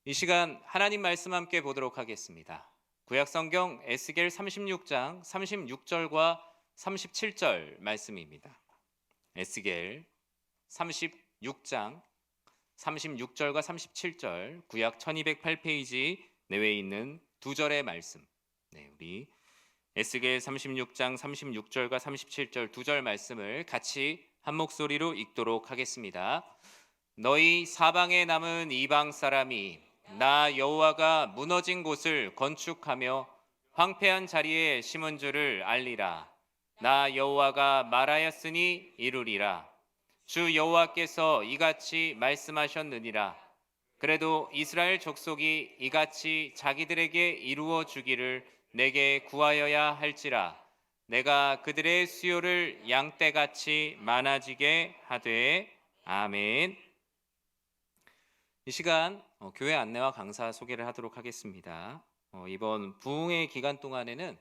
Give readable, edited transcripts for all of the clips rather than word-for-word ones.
이 시간 하나님 말씀 함께 보도록 하겠습니다. 구약성경 에스겔 36장 36절과 37절 말씀입니다. 에스겔 36장 36절과 37절 구약 1208페이지 내외에 있는 두 절의 말씀. 우리 에스겔 36장 36절과 37절 두 절 말씀을 같이 한 목소리로 읽도록 하겠습니다. 너희 사방에 남은 이방 사람이 나 여호와가 무너진 곳을 건축하며 황폐한 자리에 심은 줄을 알리라. 나 여호와가 말하였으니 이루리라. 주 여호와께서 이같이 말씀하셨느니라. 그래도 이스라엘 족속이 이같이 자기들에게 이루어 주기를 내게 구하여야 할지라. 내가 그들의 수요를 양떼같이 많아지게 하되. 아멘. 이 시간 교회 안내와 강사 소개를 하도록 하겠습니다. 이번 부흥의 기간 동안에는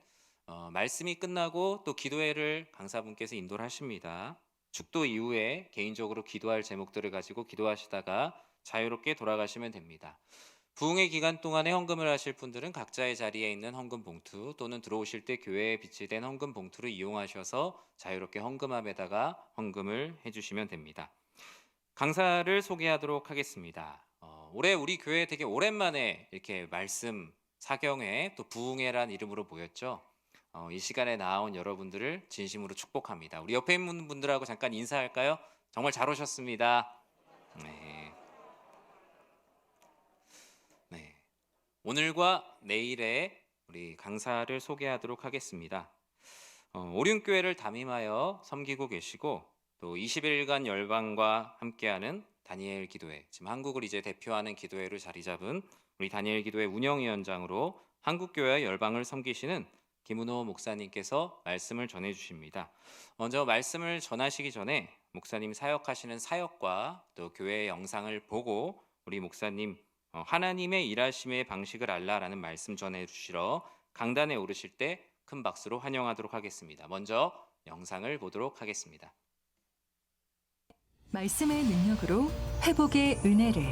말씀이 끝나고 또 기도회를 강사분께서 인도를 하십니다. 축도 이후에 개인적으로 기도할 제목들을 가지고 기도하시다가 자유롭게 돌아가시면 됩니다. 부흥의 기간 동안에 헌금을 하실 분들은 각자의 자리에 있는 헌금 봉투 또는 들어오실 때 교회에 비치된 헌금 봉투를 이용하셔서 자유롭게 헌금함에다가 헌금을 해주시면 됩니다. 강사를 소개하도록 하겠습니다. 올해 우리 교회 되게 오랜만에 이렇게 말씀 사경회 또 부흥회란 이름으로 모였죠. 이 시간에 나온 여러분들을 진심으로 축복합니다. 우리 옆에 있는 분들하고 잠깐 인사할까요? 정말 잘 오셨습니다. 오늘과 내일에 우리 강사를 소개하도록 하겠습니다. 오륜교회를 담임하여 섬기고 계시고 또 21일간 열방과 함께하는 다니엘 기도회, 지금 한국을 이제 대표하는 기도회로 자리 잡은 우리 다니엘 기도회 운영위원장으로 한국교회와 열방을 섬기시는 김은호 목사님께서 말씀을 전해주십니다. 먼저 말씀을 전하시기 전에 목사님 사역하시는 사역과 또 교회의 영상을 보고 우리 목사님 하나님의 일하심의 방식을 알라라는 말씀 전해주시러 강단에 오르실 때 큰 박수로 환영하도록 하겠습니다. 먼저 영상을 보도록 하겠습니다. 말씀의 능력으로 회복의 은혜를,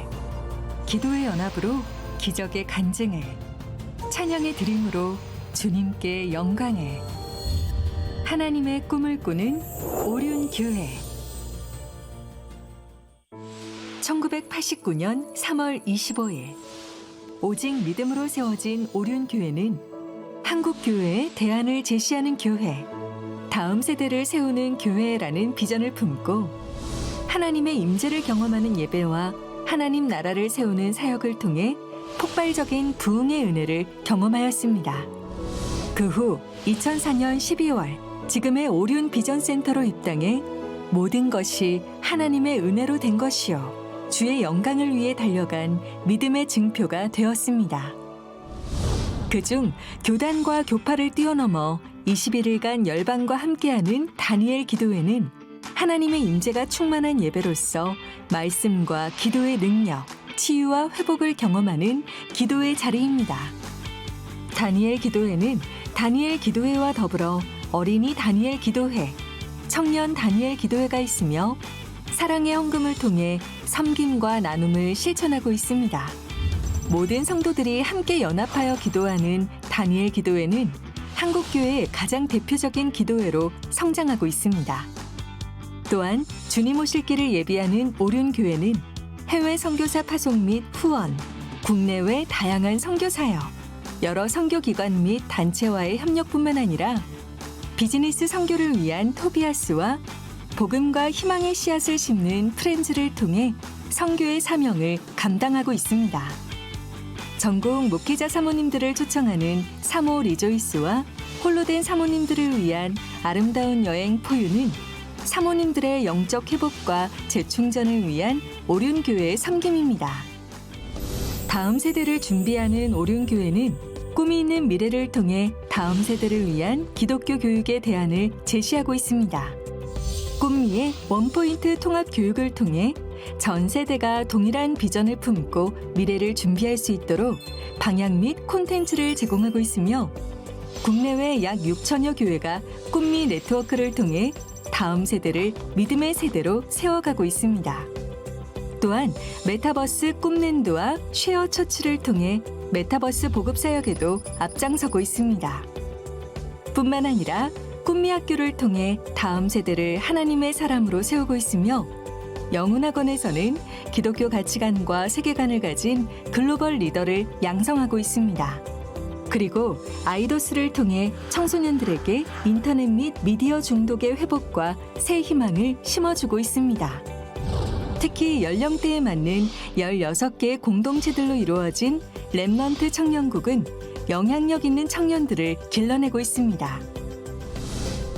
기도의 연합으로 기적의 간증을, 찬양의 드림으로 주님께 영광을, 하나님의 꿈을 꾸는 오륜교회. 1989년 3월 25일 오직 믿음으로 세워진 오륜교회는 한국교회의 대안을 제시하는 교회, 다음 세대를 세우는 교회라는 비전을 품고 하나님의 임재를 경험하는 예배와 하나님 나라를 세우는 사역을 통해 폭발적인 부흥의 은혜를 경험하였습니다. 그 후 2004년 12월 지금의 오륜 비전센터로 입당해 모든 것이 하나님의 은혜로 된 것이요 주의 영광을 위해 달려간 믿음의 증표가 되었습니다. 그중 교단과 교파를 뛰어넘어 21일간 열방과 함께하는 다니엘 기도회는 하나님의 임재가 충만한 예배로서 말씀과 기도의 능력, 치유와 회복을 경험하는 기도의 자리입니다. 다니엘 기도회는 다니엘 기도회와 더불어 어린이 다니엘 기도회, 청년 다니엘 기도회가 있으며 사랑의 헌금을 통해 섬김과 나눔을 실천하고 있습니다. 모든 성도들이 함께 연합하여 기도하는 다니엘 기도회는 한국교회의 가장 대표적인 기도회로 성장하고 있습니다. 또한 주님 오실 길을 예비하는 오륜교회는 해외 선교사 파송 및 후원, 국내외 다양한 선교 사역, 여러 선교기관 및 단체와의 협력뿐만 아니라 비즈니스 선교를 위한 토비아스와 복음과 희망의 씨앗을 심는 프렌즈를 통해 선교의 사명을 감당하고 있습니다. 전국 목회자 사모님들을 초청하는 사모 리조이스와 홀로 된 사모님들을 위한 아름다운 여행 포유는 사모님들의 영적 회복과 재충전을 위한 오륜교회의 섬김입니다. 다음 세대를 준비하는 오륜교회는 꿈이 있는 미래를 통해 다음 세대를 위한 기독교 교육의 대안을 제시하고 있습니다. 꿈미의 원포인트 통합 교육을 통해 전 세대가 동일한 비전을 품고 미래를 준비할 수 있도록 방향 및 콘텐츠를 제공하고 있으며 국내외 약 6천여 교회가 꿈미 네트워크를 통해 다음 세대를 믿음의 세대로 세워가고 있습니다. 또한 메타버스 꿈랜드와 쉐어 처치를 통해 메타버스 보급 사역에도 앞장서고 있습니다. 뿐만 아니라 꿈미학교를 통해 다음 세대를 하나님의 사람으로 세우고 있으며 영훈학원에서는 기독교 가치관과 세계관을 가진 글로벌 리더를 양성하고 있습니다. 그리고 아이도스를 통해 청소년들에게 인터넷 및 미디어 중독의 회복과 새 희망을 심어주고 있습니다. 특히 연령대에 맞는 16개의 공동체들로 이루어진 렘넌트 청년국은 영향력 있는 청년들을 길러내고 있습니다.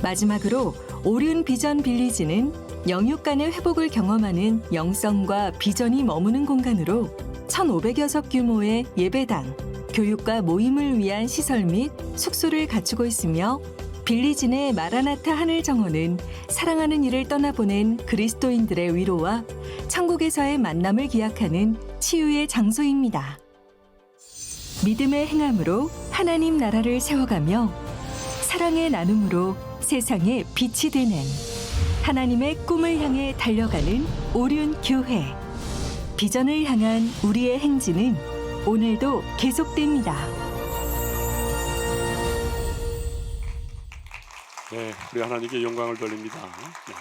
마지막으로 오륜 비전 빌리지는 영육 간의 회복을 경험하는 영성과 비전이 머무는 공간으로 1,500여 석 규모의 예배당, 교육과 모임을 위한 시설 및 숙소를 갖추고 있으며 빌리진의 마라나타 하늘 정원은 사랑하는 이를 떠나보낸 그리스도인들의 위로와 천국에서의 만남을 기약하는 치유의 장소입니다. 믿음의 행함으로 하나님 나라를 세워가며 사랑의 나눔으로 세상에 빛이 되는 하나님의 꿈을 향해 달려가는 오륜 교회. 비전을 향한 우리의 행진은 오늘도 계속됩니다. 네, 우리 하나님께 영광을 돌립니다. 네.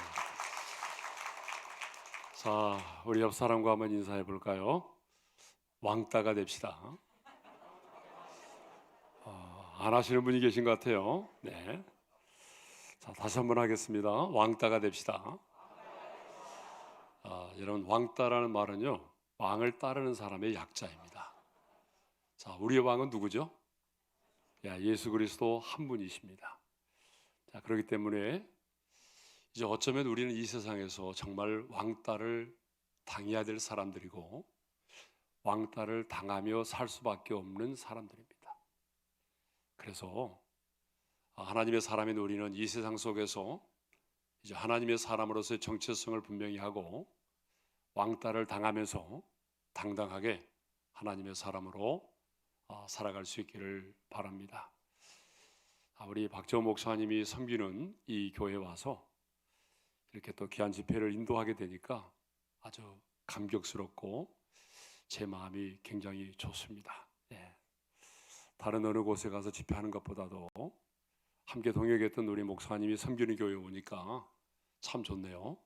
자, 우리 옆 사람과 한번 인사해 볼까요? 왕따가 됩시다. 안 하시는 분이 계신 것 같아요. 네. 자, 다시 한번 하겠습니다. 왕따가 됩시다. 여러분, 왕따라는 말은요, 왕을 따르는 사람의 약자입니다. 자, 우리의 왕은 누구죠? 예수 그리스도 한 분이십니다. 자, 그렇기 때문에 이제 어쩌면 우리는 이 세상에서 정말 왕따를 당해야 될 사람들이고 왕따를 당하며 살 수밖에 없는 사람들입니다. 그래서 하나님의 사람인 우리는 이 세상 속에서 이제 하나님의 사람으로서의 정체성을 분명히 하고 왕따를 당하면서 당당하게 하나님의 사람으로 살아갈 수 있기를 바랍니다. 우리 박정호 목사님이 섬기는 이 교회에 와서 이렇게 또 귀한 집회를 인도하게 되니까 아주 감격스럽고 제 마음이 굉장히 좋습니다. 다른 어느 곳에 가서 집회하는 것보다도 함께 동역했던 우리 목사님이 섬기는 교회에 오니까 참 좋네요.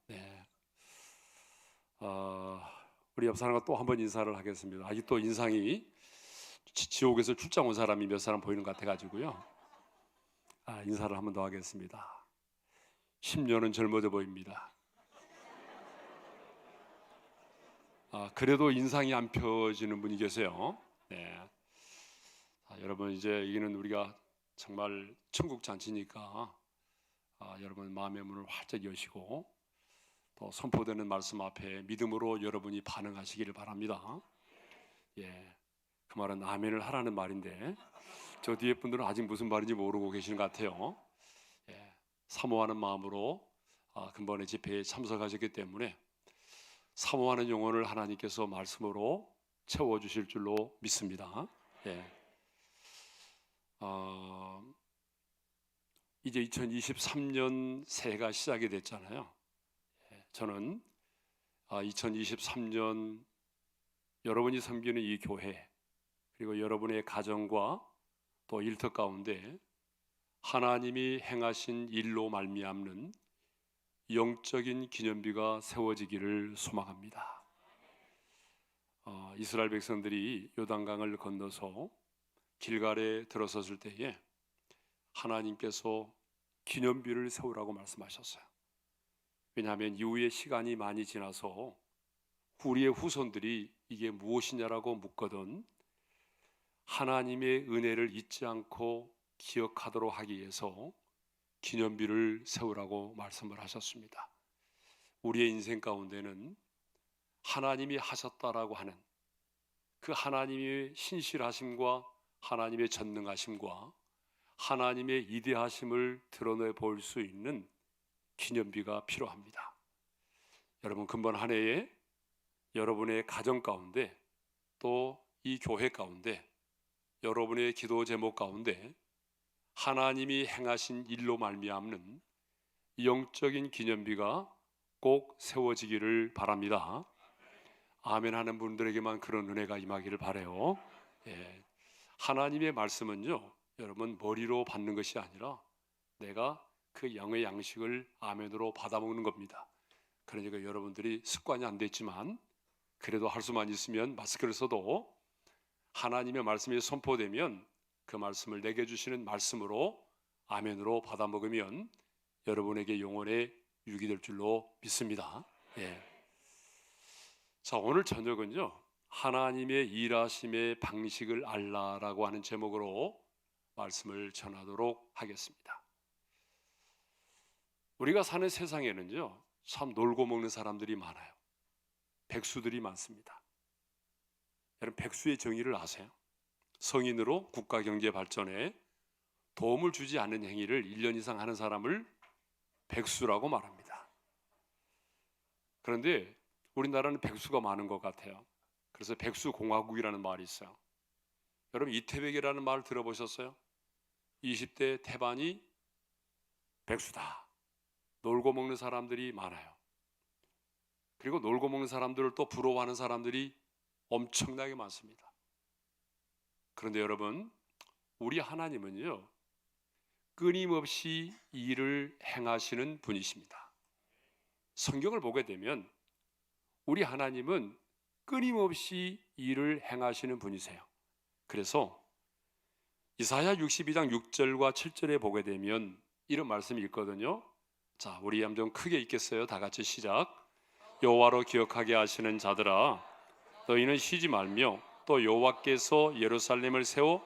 우리 옆 사람과 또 한 번 인사를 하겠습니다. 아직도 인상이 지옥에서 출장 온 사람이 몇 사람 보이는 것 같아가지고요. 인사를 한 번 더 하겠습니다. 10년은 젊어져 보입니다. 그래도 인상이 안 펴지는 분이 계세요. 여러분, 이제 이기는 우리가 정말 천국 잔치니까 여러분 마음의 문을 활짝 여시고 또 선포되는 말씀 앞에 믿음으로 여러분이 반응하시기를 바랍니다. 그 말은 아멘을 하라는 말인데 저 뒤에 분들은 아직 무슨 말인지 모르고 계시는 것 같아요. 사모하는 마음으로 근본의 집회에 참석하셨기 때문에 사모하는 영혼을 하나님께서 말씀으로 채워주실 줄로 믿습니다. 이제 2023년 새해가 시작이 됐잖아요. 저는 2023년 여러분이 섬기는 이 교회 그리고 여러분의 가정과 또 일터 가운데 하나님이 행하신 일로 말미암는 영적인 기념비가 세워지기를 소망합니다. 이스라엘 백성들이 요단강을 건너서 길갈에 들어섰을 때에 하나님께서 기념비를 세우라고 말씀하셨어요. 왜냐하면 이후에 시간이 많이 지나서 우리의 후손들이 이게 무엇이냐라고 묻거든 하나님의 은혜를 잊지 않고 기억하도록 하기 위해서 기념비를 세우라고 말씀을 하셨습니다. 우리의 인생 가운데는 하나님이 하셨다라고 하는 그 하나님의 신실하심과 하나님의 전능하심과 하나님의 이대하심을 드러내 볼 수 있는 기념비가 필요합니다. 여러분, 금번 한 해에 여러분의 가정 가운데 또 이 교회 가운데 여러분의 기도 제목 가운데 하나님이 행하신 일로 말미암는 영적인 기념비가 꼭 세워지기를 바랍니다. 아멘 하는 분들에게만 그런 은혜가 임하기를 바라요. 예. 하나님의 말씀은요, 여러분 머리로 받는 것이 아니라 내가 그 영의 양식을 아멘으로 받아먹는 겁니다. 그러니까 여러분들이 습관이 안 됐지만 그래도 할 수만 있으면 마스크를 써도 하나님의 말씀이 선포되면 그 말씀을 내게 주시는 말씀으로 아멘으로 받아먹으면 여러분에게 영혼의 유익이 될 줄로 믿습니다. 예. 자, 오늘 저녁은요, 하나님의 일하심의 방식을 알라라고 하는 제목으로 말씀을 전하도록 하겠습니다. 우리가 사는 세상에는요, 참 놀고 먹는 사람들이 많아요. 백수들이 많습니다. 여러분, 백수의 정의를 아세요? 성인으로 국가 경제 발전에 도움을 주지 않는 행위를 1년 이상 하는 사람을 백수라고 말합니다. 그런데 우리나라는 백수가 많은 것 같아요. 그래서 백수공화국이라는 말이 있어요. 여러분, 이태백이라는 말 들어보셨어요? 20대 태반이 백수다. 놀고 먹는 사람들이 많아요. 그리고 놀고 먹는 사람들을 또 부러워하는 사람들이 엄청나게 많습니다. 그런데 여러분, 우리 하나님은요, 끊임없이 일을 행하시는 분이십니다. 성경을 보게 되면 우리 하나님은 끊임없이 일을 행하시는 분이세요. 그래서 이사야 62장 6절과 7절에 보게 되면 이런 말씀이 있거든요. 자, 우리 함 좀 크게 읽겠어요. 다 같이 시작. 여호와로 기억하게 하시는 자들아, 너희는 쉬지 말며 또 여호와께서 예루살렘을 세워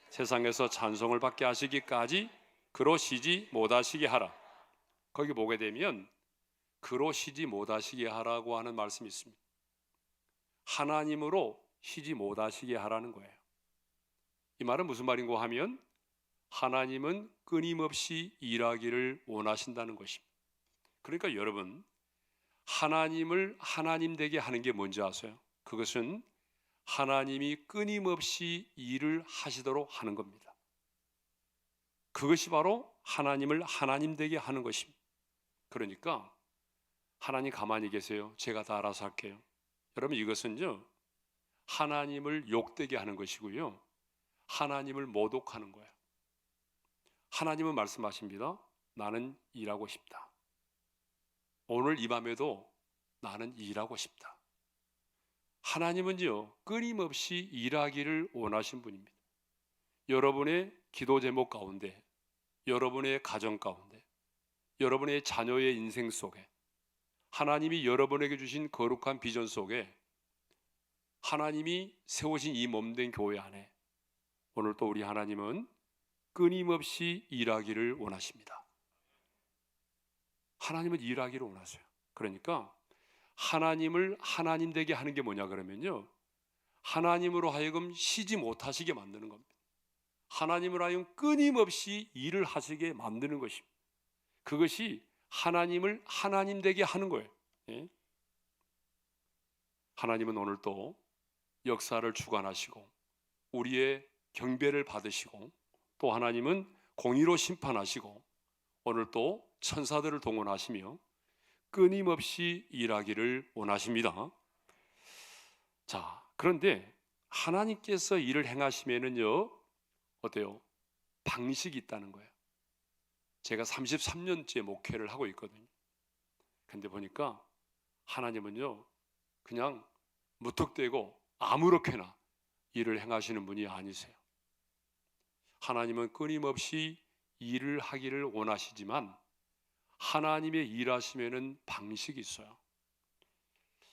세상에서 찬송을 받게 하시기까지 그로 쉬지 못하시게 하라. 거기 보게 되면 그로 쉬지 못하시게 하라고 하는 말씀이 있습니다. 하나님으로 쉬지 못하시게 하라는 거예요. 이 말은 무슨 말인고 하면 하나님은 끊임없이 일하기를 원하신다는 것입니다. 그러니까 여러분, 하나님을 하나님 되게 하는 게 뭔지 아세요? 그것은 하나님이 끊임없이 일을 하시도록 하는 겁니다. 그것이 바로 하나님을 하나님 되게 하는 것입니다. 그러니까 하나님 가만히 계세요. 제가 다 알아서 할게요. 여러분, 이것은요, 하나님을 욕되게 하는 것이고요, 하나님을 모독하는 거예요. 하나님은 말씀하십니다. 나는 일하고 싶다. 오늘 이 밤에도 나는 일하고 싶다. 하나님은요, 끊임없이 일하기를 원하신 분입니다. 여러분의 기도 제목 가운데, 여러분의 가정 가운데, 여러분의 자녀의 인생 속에, 하나님이 여러분에게 주신 거룩한 비전 속에, 하나님이 세우신 이 몸된 교회 안에 오늘 또 우리 하나님은 끊임없이 일하기를 원하십니다. 하나님은 일하기를 원하세요. 그러니까 하나님을 하나님 되게 하는 게 뭐냐 그러면요, 하나님으로 하여금 쉬지 못하시게 만드는 겁니다. 하나님으로 하여금 끊임없이 일을 하시게 만드는 것입니다. 그것이 하나님을 하나님 되게 하는 거예요. 예? 하나님은 오늘 또 역사를 주관하시고 우리의 경배를 받으시고, 또 하나님은 공의로 심판하시고 오늘 또 천사들을 동원하시며 끊임없이 일하기를 원하십니다. 자, 그런데 하나님께서 일을 행하시면은요, 어때요? 방식이 있다는 거예요. 제가 33년째 목회를 하고 있거든요. 근데 보니까 하나님은요, 그냥 무턱대고 아무렇게나 일을 행하시는 분이 아니세요. 하나님은 끊임없이 일을 하기를 원하시지만 하나님의 일하시면은 방식이 있어요.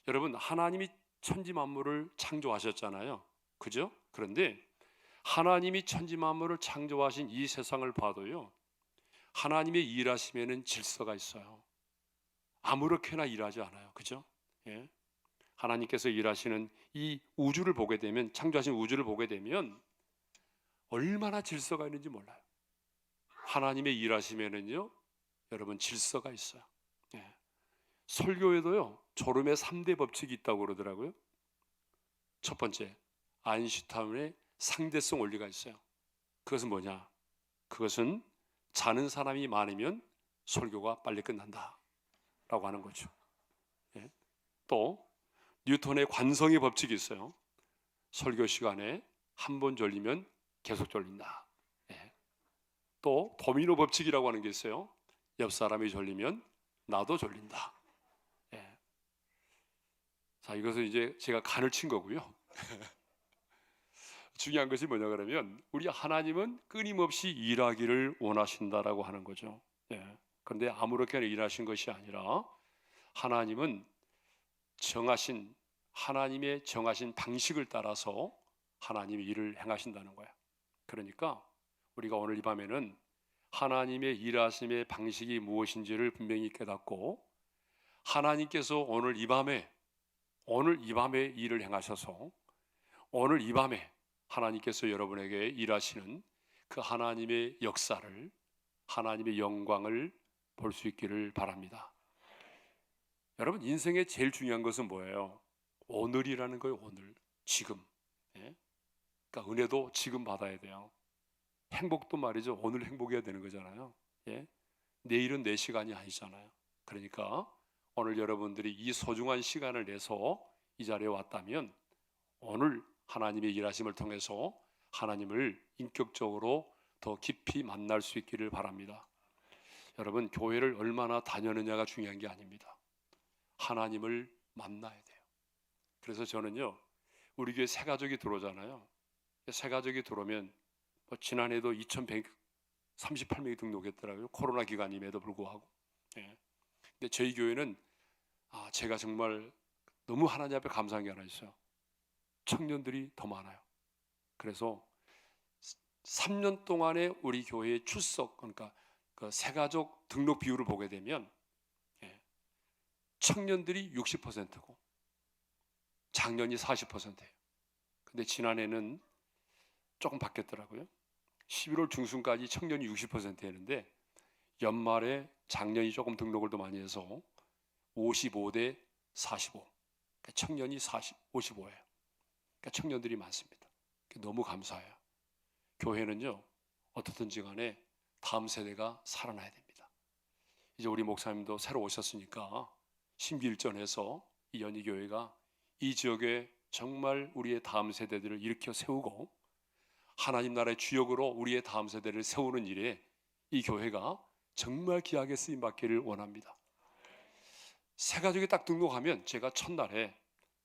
여러분, 하나님이 천지 만물을 창조하셨잖아요. 그죠? 그런데 하나님이 천지 만물을 창조하신 이 세상을 봐도요, 하나님의 일하시면은 질서가 있어요. 아무렇게나 일하지 않아요. 그죠? 예. 하나님께서 일하시는 이 우주를 보게 되면, 창조하신 우주를 보게 되면 얼마나 질서가 있는지 몰라요. 하나님의 일하시면은요, 여러분, 질서가 있어요. 예. 설교에도요, 졸음의 3대 법칙이 있다고 그러더라고요. 첫 번째, 아인슈타인의 상대성 원리가 있어요. 그것은 뭐냐? 그것은 자는 사람이 많으면 설교가 빨리 끝난다 라고 하는 거죠. 예. 또 뉴턴의 관성의 법칙이 있어요. 설교 시간에 한 번 졸리면 계속 졸린다. 예. 또 도미노 법칙이라고 하는 게 있어요. 옆 사람이 졸리면 나도 졸린다. 예. 자, 이것은 이제 제가 간을 친 거고요. 중요한 것이 뭐냐 그러면 우리 하나님은 끊임없이 일하기를 원하신다라고 하는 거죠. 예. 그런데 아무렇게나 일하신 것이 아니라 하나님은 하나님의 정하신 방식을 따라서 하나님이 일을 행하신다는 거야. 그러니까 우리가 오늘 이 밤에는 하나님의 일하심의 방식이 무엇인지를 분명히 깨닫고 하나님께서 오늘 이 밤에 일을 행하셔서 오늘 이 밤에 하나님께서 여러분에게 일하시는 그 하나님의 역사를, 하나님의 영광을 볼 수 있기를 바랍니다. 여러분, 인생의 제일 중요한 것은 뭐예요? 오늘이라는 거예요. 오늘, 지금. 예? 그러니까 은혜도 지금 받아야 돼요. 행복도 말이죠. 오늘 행복해야 되는 거잖아요. 예? 내일은 내 시간이 아니잖아요. 그러니까 오늘 여러분들이 이 소중한 시간을 내서 이 자리에 왔다면 오늘 하나님의 일하심을 통해서 하나님을 인격적으로 더 깊이 만날 수 있기를 바랍니다. 여러분, 교회를 얼마나 다녔느냐가 중요한 게 아닙니다. 하나님을 만나야 돼요. 그래서 저는요, 우리 교회 새 가족이 들어오잖아요. 새 가족이 들어오면 지난해도 2138명이 등록했더라고요. 코로나 기간임에도 불구하고. 예. 근데 저희 교회는 제가 정말 너무 하나님 앞에 감사한 게 하나 있어요. 청년들이 더 많아요. 그래서 3년 동안의 우리 교회의 출석, 그러니까 그 새가족 등록 비율을 보게 되면 청년들이 60%고 작년이 40%예요. 근데 지난해는 조금 바뀌었더라고요. 11월 중순까지 청년이 60%였는데 연말에 작년이 조금 등록을 더 많이 해서 55대 45. 그러니까 청년이 55예요. 그러니까 청년들이 많습니다. 너무 감사해요. 교회는요, 어떻든지 간에 다음 세대가 살아나야 됩니다. 이제 우리 목사님도 새로 오셨으니까 신비일전해서 이 연희교회가 이 지역에 정말 우리의 다음 세대들을 일으켜 세우고 하나님 나라의 주역으로 우리의 다음 세대를 세우는 일에 이 교회가 정말 귀하게 쓰임받기를 원합니다. 새 가족이 딱 등록하면 제가 첫날에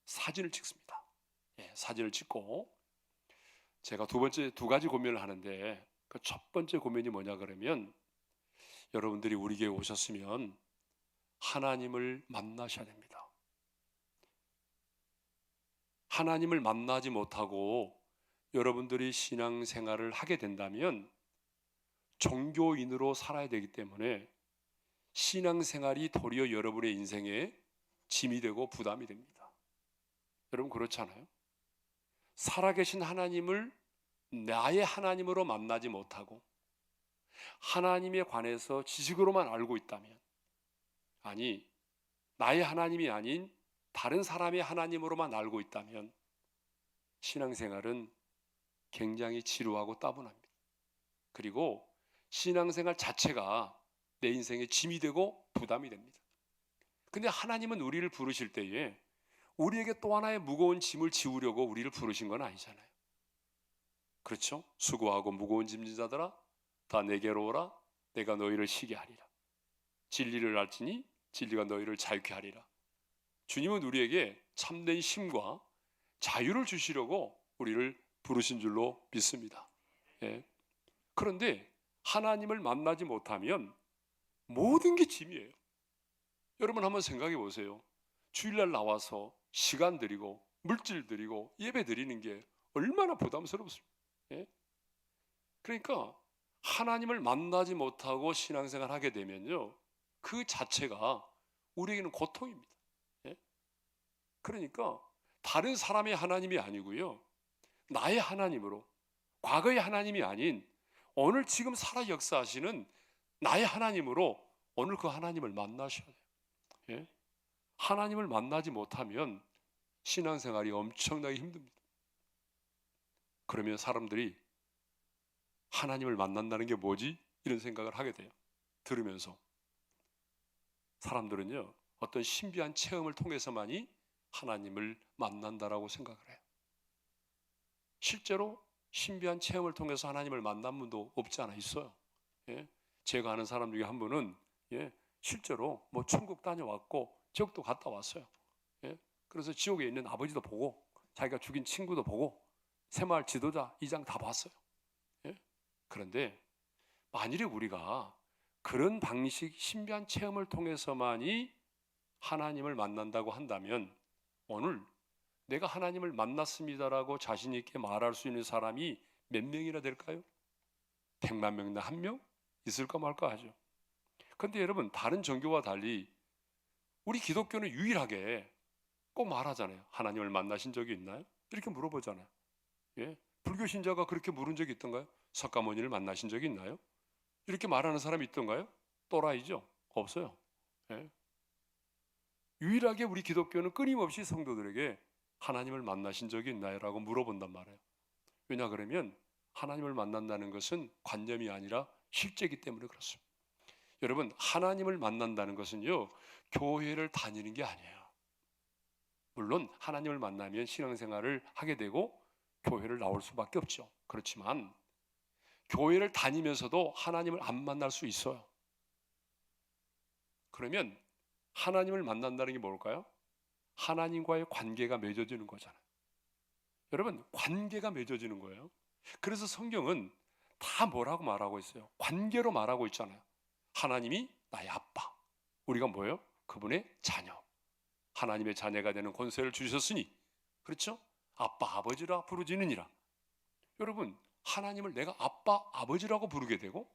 사진을 찍습니다. 사진을 찍고 제가 두 가지 고민을 하는데 그 첫 번째 고민이 뭐냐 그러면 여러분들이 우리 교회에 오셨으면 하나님을 만나셔야 됩니다. 하나님을 만나지 못하고 여러분들이 신앙생활을 하게 된다면 종교인으로 살아야 되기 때문에 신앙생활이 도리어 여러분의 인생에 짐이 되고 부담이 됩니다. 여러분 그렇잖아요? 살아계신 하나님을 나의 하나님으로 만나지 못하고 하나님에 관해서 지식으로만 알고 있다면, 아니 나의 하나님이 아닌 다른 사람의 하나님으로만 알고 있다면 신앙생활은 굉장히 지루하고 따분합니다. 그리고 신앙생활 자체가 내 인생에 짐이 되고 부담이 됩니다. 근데 하나님은 우리를 부르실 때에 우리에게 또 하나의 무거운 짐을 지우려고 우리를 부르신 건 아니잖아요. 그렇죠? 수고하고 무거운 짐진 자들아 다 내게로 오라. 내가 너희를 쉬게 하리라. 진리를 알지니 진리가 너희를 자유케 하리라. 주님은 우리에게 참된 쉼과 자유를 주시려고 우리를 부르신 줄로 믿습니다. 그런데 하나님을 만나지 못하면 모든 게 짐이에요. 여러분 한번 생각해 보세요. 주일날 나와서 시간 드리고 물질 드리고 예배 드리는 게 얼마나 부담스럽습니까? 그러니까 하나님을 만나지 못하고 신앙생활 하게 되면요, 그 자체가 우리에게는 고통입니다. 그러니까 다른 사람의 하나님이 아니고요, 나의 하나님으로, 과거의 하나님이 아닌 오늘 지금 살아 역사하시는 나의 하나님으로 오늘 그 하나님을 만나셔야 돼요. 하나님을 만나지 못하면 신앙생활이 엄청나게 힘듭니다. 그러면 사람들이 하나님을 만난다는 게 뭐지? 이런 생각을 하게 돼요. 들으면서 사람들은요, 어떤 신비한 체험을 통해서만이 하나님을 만난다라고 생각을 해요. 실제로 신비한 체험을 통해서 하나님을 만난 분도 없지 않아 있어요. 예? 제가 아는 사람 중에 한 분은 실제로 뭐 천국 다녀왔고 지옥도 갔다 왔어요. 예? 그래서 지옥에 있는 아버지도 보고 자기가 죽인 친구도 보고 새마을 지도자 2장 다 봤어요. 예? 그런데 만일에 우리가 그런 방식 신비한 체험을 통해서만이 하나님을 만난다고 한다면 오늘 내가 하나님을 만났습니다라고 자신 있게 말할 수 있는 사람이 몇 명이나 될까요? 100만 명이나 한 명? 있을까 말까 하죠. 그런데 여러분, 다른 종교와 달리 우리 기독교는 유일하게 꼭 말하잖아요. 하나님을 만나신 적이 있나요? 이렇게 물어보잖아요. 예? 불교 신자가 그렇게 물은 적이 있던가요? 석가모니를 만나신 적이 있나요? 이렇게 말하는 사람이 있던가요? 또라이죠? 없어요. 예? 유일하게 우리 기독교는 끊임없이 성도들에게 하나님을 만나신 적이 있나요? 라고 물어본단 말이에요. 왜냐 그러면 하나님을 만난다는 것은 관념이 아니라 실제이기 때문에 그렇습니다. 여러분, 하나님을 만난다는 것은요, 교회를 다니는 게 아니에요. 물론 하나님을 만나면 신앙생활을 하게 되고 교회를 나올 수밖에 없죠. 그렇지만 교회를 다니면서도 하나님을 안 만날 수 있어요. 그러면 하나님을 만난다는 게 뭘까요? 하나님과의 관계가 맺어지는 거잖아요. 여러분, 관계가 맺어지는 거예요. 그래서 성경은 다 뭐라고 말하고 있어요? 관계로 말하고 있잖아요. 하나님이 나의 아빠, 우리가 뭐예요? 그분의 자녀, 하나님의 자녀가 되는 권세를 주셨으니, 그렇죠? 아빠 아버지라 부르지느니라. 여러분, 하나님을 내가 아빠 아버지라고 부르게 되고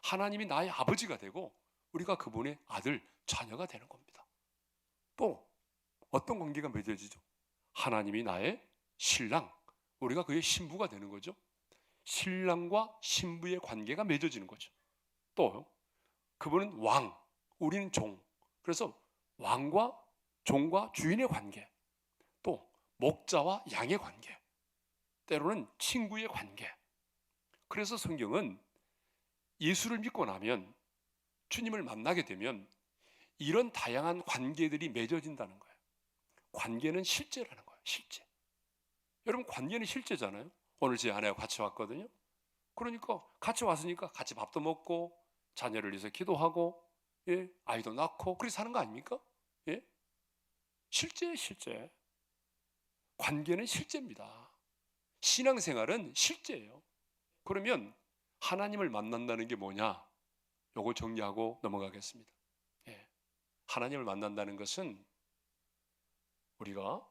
하나님이 나의 아버지가 되고 우리가 그분의 아들 자녀가 되는 겁니다. 또 어떤 관계가 맺어지죠? 하나님이 나의 신랑, 우리가 그의 신부가 되는 거죠. 신랑과 신부의 관계가 맺어지는 거죠. 또 그분은 왕, 우리는 종. 그래서 왕과 종과 주인의 관계, 또 목자와 양의 관계, 때로는 친구의 관계. 그래서 성경은 예수를 믿고 나면, 주님을 만나게 되면 이런 다양한 관계들이 맺어진다는 거예요. 관계는 실제라는 거예요. 실제. 여러분, 관계는 실제잖아요. 오늘 제 아내와 같이 왔거든요. 그러니까 같이 왔으니까 같이 밥도 먹고 자녀를 위해서 기도하고, 예, 아이도 낳고 그렇게 사는 거 아닙니까? 예? 실제. 관계는 실제입니다. 신앙생활은 실제예요. 그러면 하나님을 만난다는 게 뭐냐? 요거 정리하고 넘어가겠습니다. 예. 하나님을 만난다는 것은 우리가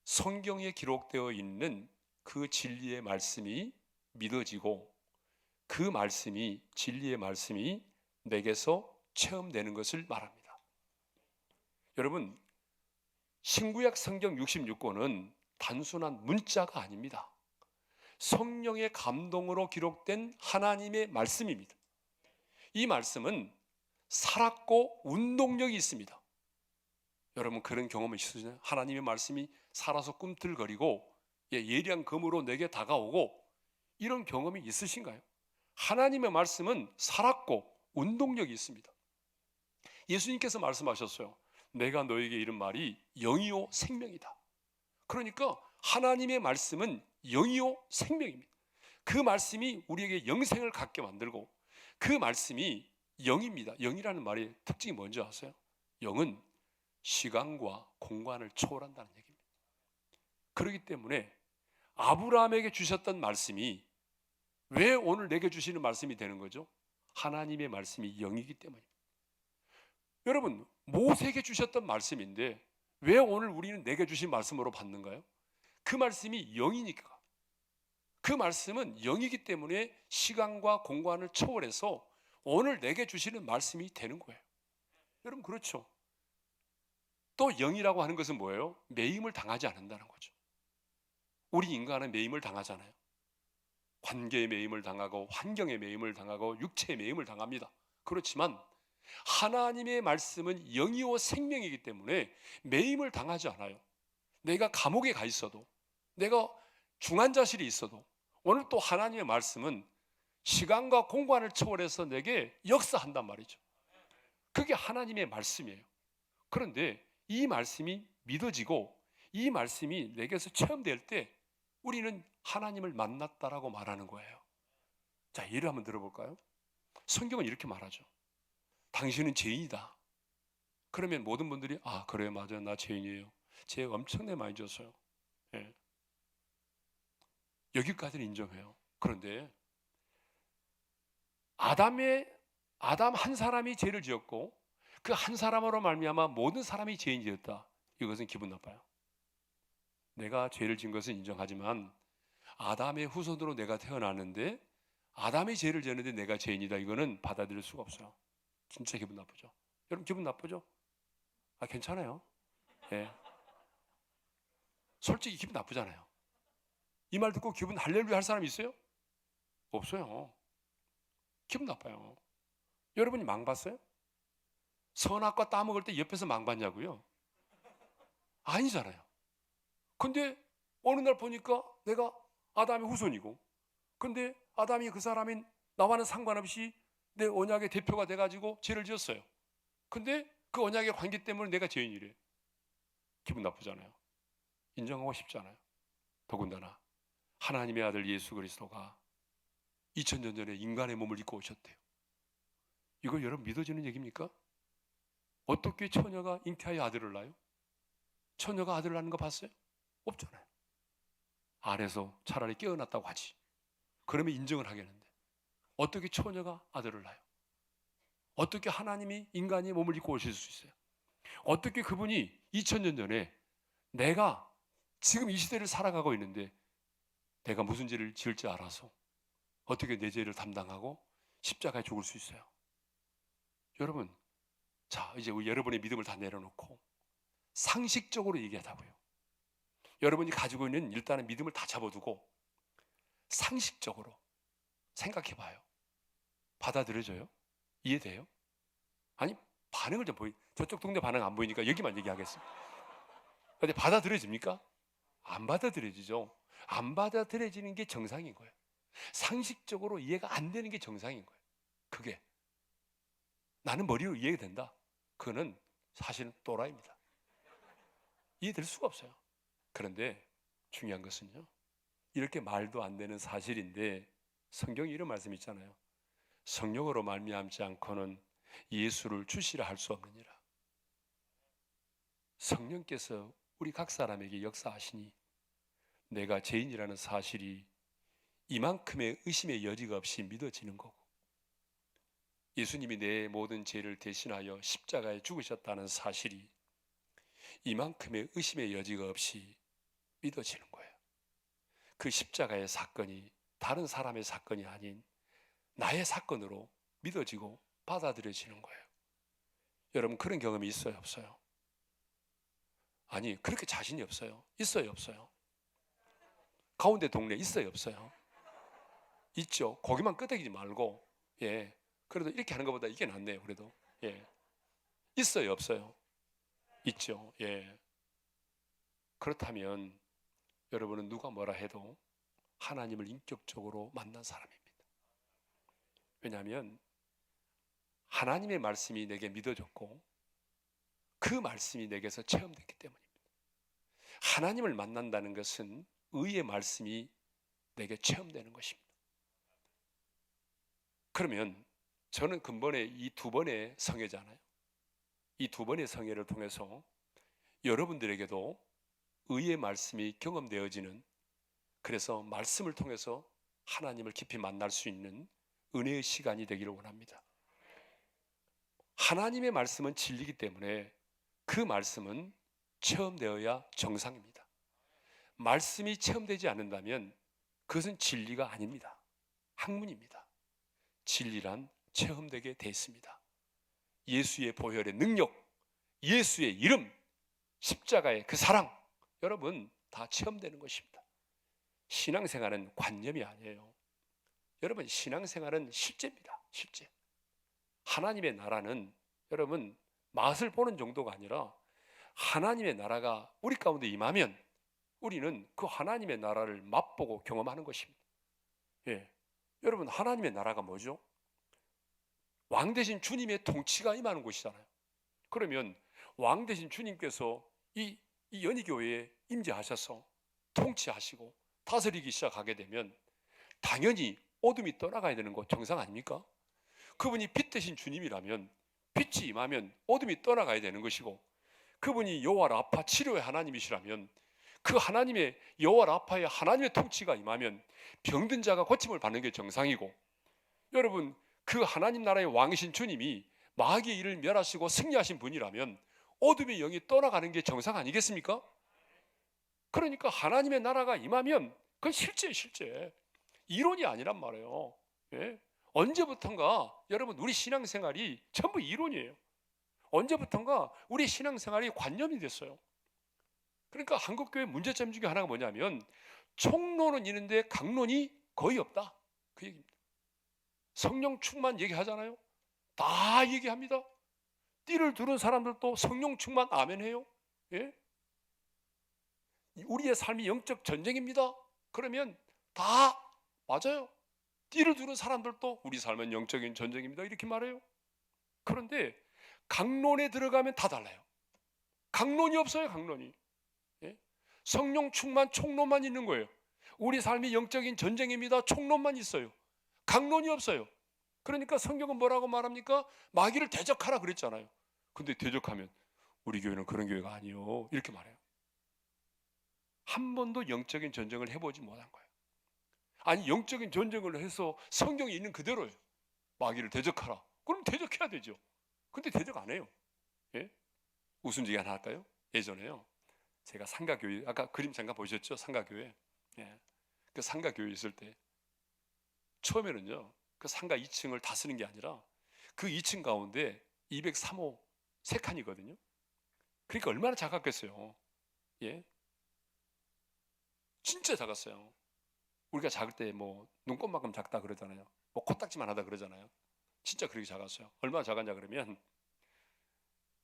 성경에 기록되어 있는 그 진리의 말씀이 믿어지고 그 말씀이, 진리의 말씀이 내게서 체험되는 것을 말합니다. 여러분, 신구약 성경 66권은 단순한 문자가 아닙니다. 성령의 감동으로 기록된 하나님의 말씀입니다. 이 말씀은 살았고 운동력이 있습니다. 여러분, 그런 경험이 있으시나요? 하나님의 말씀이 살아서 꿈틀거리고 예리한 검으로 내게 다가오고 이런 경험이 있으신가요? 하나님의 말씀은 살았고 운동력이 있습니다. 예수님께서 말씀하셨어요. 내가 너에게 이른 말이 영이요 생명이다. 그러니까 하나님의 말씀은 영이요 생명입니다. 그 말씀이 우리에게 영생을 갖게 만들고 그 말씀이 영입니다. 영이라는 말의 특징이 뭔지 아세요? 영은 시간과 공간을 초월한다는 얘기입니다. 그렇기 때문에 아브라함에게 주셨던 말씀이 왜 오늘 내게 주시는 말씀이 되는 거죠? 하나님의 말씀이 영이기 때문입니다. 여러분, 모세에게 주셨던 말씀인데 왜 오늘 우리는 내게 주신 말씀으로 받는가요? 그 말씀이 영이니까. 그 말씀은 영이기 때문에 시간과 공간을 초월해서 오늘 내게 주시는 말씀이 되는 거예요. 여러분, 그렇죠? 또 영이라고 하는 것은 뭐예요? 매임을 당하지 않는다는 거죠. 우리 인간은 매임을 당하잖아요. 관계의 매임을 당하고 환경의 매임을 당하고 육체의 매임을 당합니다. 그렇지만 하나님의 말씀은 영이요 생명이기 때문에 매임을 당하지 않아요. 내가 감옥에 가 있어도, 내가 중환자실에 있어도 오늘 또 하나님의 말씀은 시간과 공간을 초월해서 내게 역사한단 말이죠. 그게 하나님의 말씀이에요. 그런데 이 말씀이 믿어지고 이 말씀이 내게서 체험될 때 우리는 하나님을 만났다라고 말하는 거예요. 자, 예를 한번 들어볼까요? 성경은 이렇게 말하죠. 당신은 죄인이다. 그러면 모든 분들이 아, 그래요, 맞아요, 나 죄인이에요. 죄 엄청나게 많이 졌어요. 예. 여기까지는 인정해요. 그런데 아담 한 사람이 죄를 지었고 그 한 사람으로 말미암아 모든 사람이 죄인이 되었다. 이것은 기분 나빠요. 내가 죄를 지은 것은 인정하지만 아담의 후손으로 내가 태어났는데 아담이 죄를 지었는데 내가 죄인이다. 이거는 받아들일 수가 없어요. 진짜 기분 나쁘죠. 여러분 기분 나쁘죠? 아, 괜찮아요. 예. 솔직히 기분 나쁘잖아요. 이 말 듣고 기분 할렐루야 할 사람 있어요? 없어요. 기분 나빠요. 여러분이 망 봤어요? 선악과 따먹을 때 옆에서 망 봤냐고요? 아니잖아요. 근데 어느 날 보니까 내가 아담의 후손이고, 근데 아담이 그 사람인 나와는 상관없이 내 언약의 대표가 돼가지고 죄를 지었어요. 근데 그 언약의 관계 때문에 내가 죄인이래. 기분 나쁘잖아요. 인정하고 싶잖아요. 더군다나 하나님의 아들 예수 그리스도가 2000년 전에 인간의 몸을 입고 오셨대요. 이거 여러분 믿어지는 얘기입니까? 어떻게 처녀가 잉태하여 아들을 낳아요? 처녀가 아들을 낳는 거 봤어요? 없잖아요. 아래서 차라리 깨어났다고 하지. 그러면 인정을 하겠는데 어떻게 처녀가 아들을 낳아요? 어떻게 하나님이 인간이 몸을 입고 오실 수 있어요? 어떻게 그분이 2000년 전에 내가 지금 이 시대를 살아가고 있는데 내가 무슨 죄를 지을지 알아서 어떻게 내 죄를 담당하고 십자가에 죽을 수 있어요? 여러분, 자, 이제 여러분의 믿음을 다 내려놓고 상식적으로 얘기하자고요. 여러분이 가지고 있는 일단은 믿음을 다 접어두고 상식적으로 생각해봐요. 받아들여져요? 이해돼요? 아니, 반응을 좀 저쪽 동네 반응 안 보이니까 여기만 얘기하겠습니다. 근데 받아들여집니까? 안 받아들여지죠. 안 받아들여지는 게 정상인 거예요. 상식적으로 이해가 안 되는 게 정상인 거예요. 그게 나는 머리로 이해가 된다. 그거는 사실은 또라이입니다. 이해될 수가 없어요. 그런데 중요한 것은요, 이렇게 말도 안 되는 사실인데 성경에 이런 말씀이 있잖아요. 성령으로 말미암지 않고는 예수를 주시라 할 수 없느니라. 성령께서 우리 각 사람에게 역사하시니 내가 죄인이라는 사실이 이만큼의 의심의 여지가 없이 믿어지는 거고, 예수님이 내 모든 죄를 대신하여 십자가에 죽으셨다는 사실이 이만큼의 의심의 여지가 없이 믿어지는 거예요. 그 십자가의 사건이 다른 사람의 사건이 아닌 나의 사건으로 믿어지고 받아들여지는 거예요. 여러분 그런 경험이 있어요, 없어요? 아니, 그렇게 자신이 없어요? 있어요, 없어요? 가운데 동네 있어요, 없어요? 있죠. 거기만 끄덕이지 말고, 예, 그래도 이렇게 하는 것보다 이게 낫네요. 그래도 예, 있어요, 없어요? 있죠. 예. 그렇다면 여러분은 누가 뭐라 해도 하나님을 인격적으로 만난 사람입니다. 왜냐하면 하나님의 말씀이 내게 믿어졌고 그 말씀이 내게서 체험됐기 때문입니다. 하나님을 만난다는 것은 의의 말씀이 내게 체험되는 것입니다. 그러면 저는 근본에 이 두 번의 성회잖아요. 이 두 번의 성회를 통해서 여러분들에게도 의의 말씀이 경험되어지는, 그래서 말씀을 통해서 하나님을 깊이 만날 수 있는 은혜의 시간이 되기를 원합니다. 하나님의 말씀은 진리이기 때문에 그 말씀은 체험되어야 정상입니다. 말씀이 체험되지 않는다면 그것은 진리가 아닙니다. 학문입니다. 진리란 체험되게 돼 있습니다. 예수의 보혈의 능력, 예수의 이름, 십자가의 그 사랑, 여러분 다 체험되는 것입니다. 신앙생활은 관념이 아니에요. 여러분 신앙생활은 실제입니다. 실제. 하나님의 나라는 여러분 맛을 보는 정도가 아니라 하나님의 나라가 우리 가운데 임하면 우리는 그 하나님의 나라를 맛보고 경험하는 것입니다. 예. 여러분 하나님의 나라가 뭐죠? 왕 대신 주님의 통치가 임하는 곳이잖아요. 그러면 왕 대신 주님께서 이 이 연희교회에 임재하셔서 통치하시고 다스리기 시작하게 되면 당연히 어둠이 떠나가야 되는 거 정상 아닙니까? 그분이 빛 대신 주님이라면 빛이 임하면 어둠이 떠나가야 되는 것이고, 그분이 여호와 라파 치료의 하나님이시라면 그 하나님의 여호와 라파의 하나님의 통치가 임하면 병든 자가 고침을 받는 게 정상이고, 여러분 그 하나님 나라의 왕이신 주님이 마귀의 일을 멸하시고 승리하신 분이라면 어둠의 영이 떠나가는 게 정상 아니겠습니까? 그러니까 하나님의 나라가 임하면 그건 실제 이론이 아니란 말이에요. 예? 언제부턴가 여러분 우리 신앙생활이 전부 이론이에요. 언제부턴가 우리 신앙생활이 관념이 됐어요. 그러니까 한국교회 문제점 중에 하나가 뭐냐면 총론은 있는데 강론이 거의 없다, 그 얘기입니다. 성령 충만 얘기하잖아요. 다 얘기합니다. 띠를 두른 사람들도 성령 충만 아멘해요. 예? 우리의 삶이 영적 전쟁입니다. 그러면 다 맞아요. 띠를 두른 사람들도 우리 삶은 영적인 전쟁입니다, 이렇게 말해요. 그런데 강론에 들어가면 다 달라요. 강론이 없어요. 강론이. 예? 성령 충만 총론만 있는 거예요. 우리 삶이 영적인 전쟁입니다, 총론만 있어요. 강론이 없어요. 그러니까 성경은 뭐라고 말합니까? 마귀를 대적하라 그랬잖아요. 근데 대적하면 우리 교회는 그런 교회가 아니요, 이렇게 말해요. 한 번도 영적인 전쟁을 해보지 못한 거예요. 아니 영적인 전쟁을 해서 성경에 있는 그대로예요. 마귀를 대적하라. 그럼 대적해야 되죠. 근데 대적 안 해요. 예? 웃음 얘기 하나 할까요? 예전에요, 제가 상가교회, 아까 그림 잠깐 보셨죠? 상가교회. 예. 그 상가교회 있을 때 처음에는요, 그 상가 2층을 다 쓰는 게 아니라 그 2층 가운데 203호 3칸이거든요. 그러니까 얼마나 작았겠어요. 예? 진짜 작았어요. 우리가 작을 때 뭐 눈곱만큼 작다 그러잖아요. 뭐 코딱지만 하다 그러잖아요. 진짜 그렇게 작았어요. 얼마나 작았냐 그러면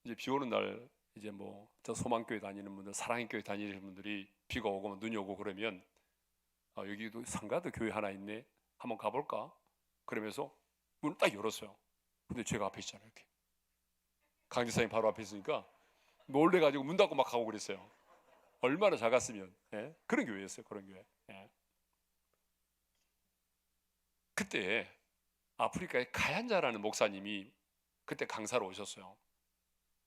이제 비 오는 날 이제 뭐 저 소망교회 다니는 분들, 사랑의 교회 다니는 분들이 비가 오고 뭐 눈이 오고 그러면 여기도 상가도 교회 하나 있네, 한번 가볼까? 그러면서 문을 딱 열었어요. 근데 제가 앞에 있잖아요. 이렇게 강지사님 바로 앞에 있으니까 놀래가지고 문 닫고 막 가고 그랬어요. 얼마나 작았으면. 예? 그런 교회였어요. 그런 교회. 예. 그때 아프리카의 가얀자라는 목사님이 그때 강사로 오셨어요.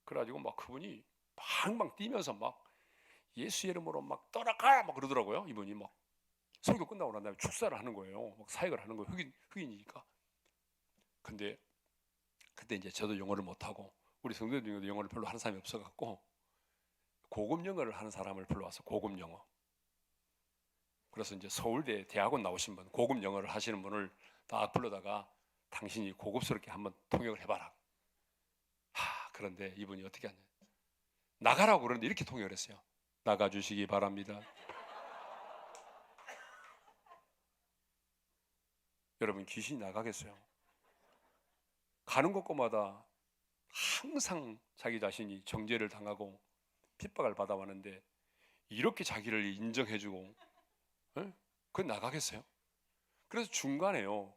그래가지고 막 그분이 방방 뛰면서 막 예수 이름으로 막 떠나가 막 그러더라고요. 이분이 막 설교 끝나고 난 다음에 축사를 하는 거예요. 막 사역을 하는 거예요. 흑인이니까. 근데 그때 이제 저도 영어를 못하고 우리 성도들 중에도 영어를 별로 하는 사람이 없어갖고 고급 영어를 하는 사람을 불러와서 고급 영어. 그래서 이제 서울대 대학원 나오신 분, 고급 영어를 하시는 분을 딱 불러다가 당신이 고급스럽게 한번 통역을 해봐라. 그런데 이분이 어떻게 하냐, 나가라고 그러는데 이렇게 통역을 했어요. 나가주시기 바랍니다. 여러분 귀신이 나가겠어요? 가는 곳마다 항상 자기 자신이 정죄를 당하고 핍박을 받아왔는데 이렇게 자기를 인정해주고, 그건 나가겠어요? 그래서 중간에요,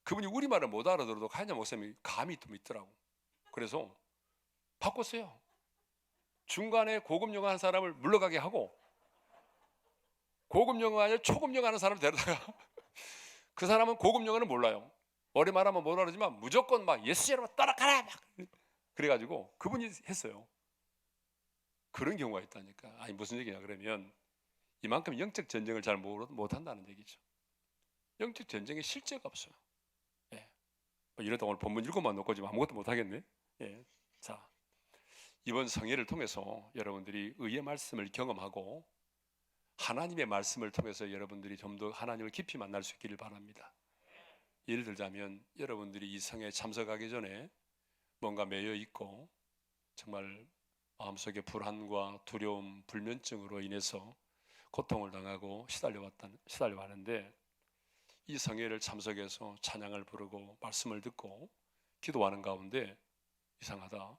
그분이 우리말을 못 알아들어도 가냐 목사님이 감이 좀 있더라고. 그래서 바꿨어요. 중간에 고급 영어 하는 사람을 물러가게 하고 고급 영어 아니라 초급 영어 하는 사람을 데려다가 그 사람은 고급 영어는 몰라요. 머리 말하면 못 알아지만 무조건 막 예수 여러분 따라가라 막 그래가지고 그분이 했어요. 그런 경우가 있다니까. 아니 무슨 얘기냐 그러면 이만큼 영적 전쟁을 잘 못한다는 얘기죠. 영적 전쟁에 실제가 없어요. 예. 이러다 오늘 본문 읽고만 놓고 지금 아무것도 못하겠네. 예. 자, 이번 성회를 통해서 여러분들이 의의 말씀을 경험하고 하나님의 말씀을 통해서 여러분들이 좀 더 하나님을 깊이 만날 수 있기를 바랍니다. 예를 들자면 여러분들이 이 성회에 참석하기 전에 뭔가 매여 있고 정말 마음속에 불안과 두려움, 불면증으로 인해서 고통을 당하고 시달려왔는데 이 성회를 참석해서 찬양을 부르고 말씀을 듣고 기도하는 가운데 이상하다,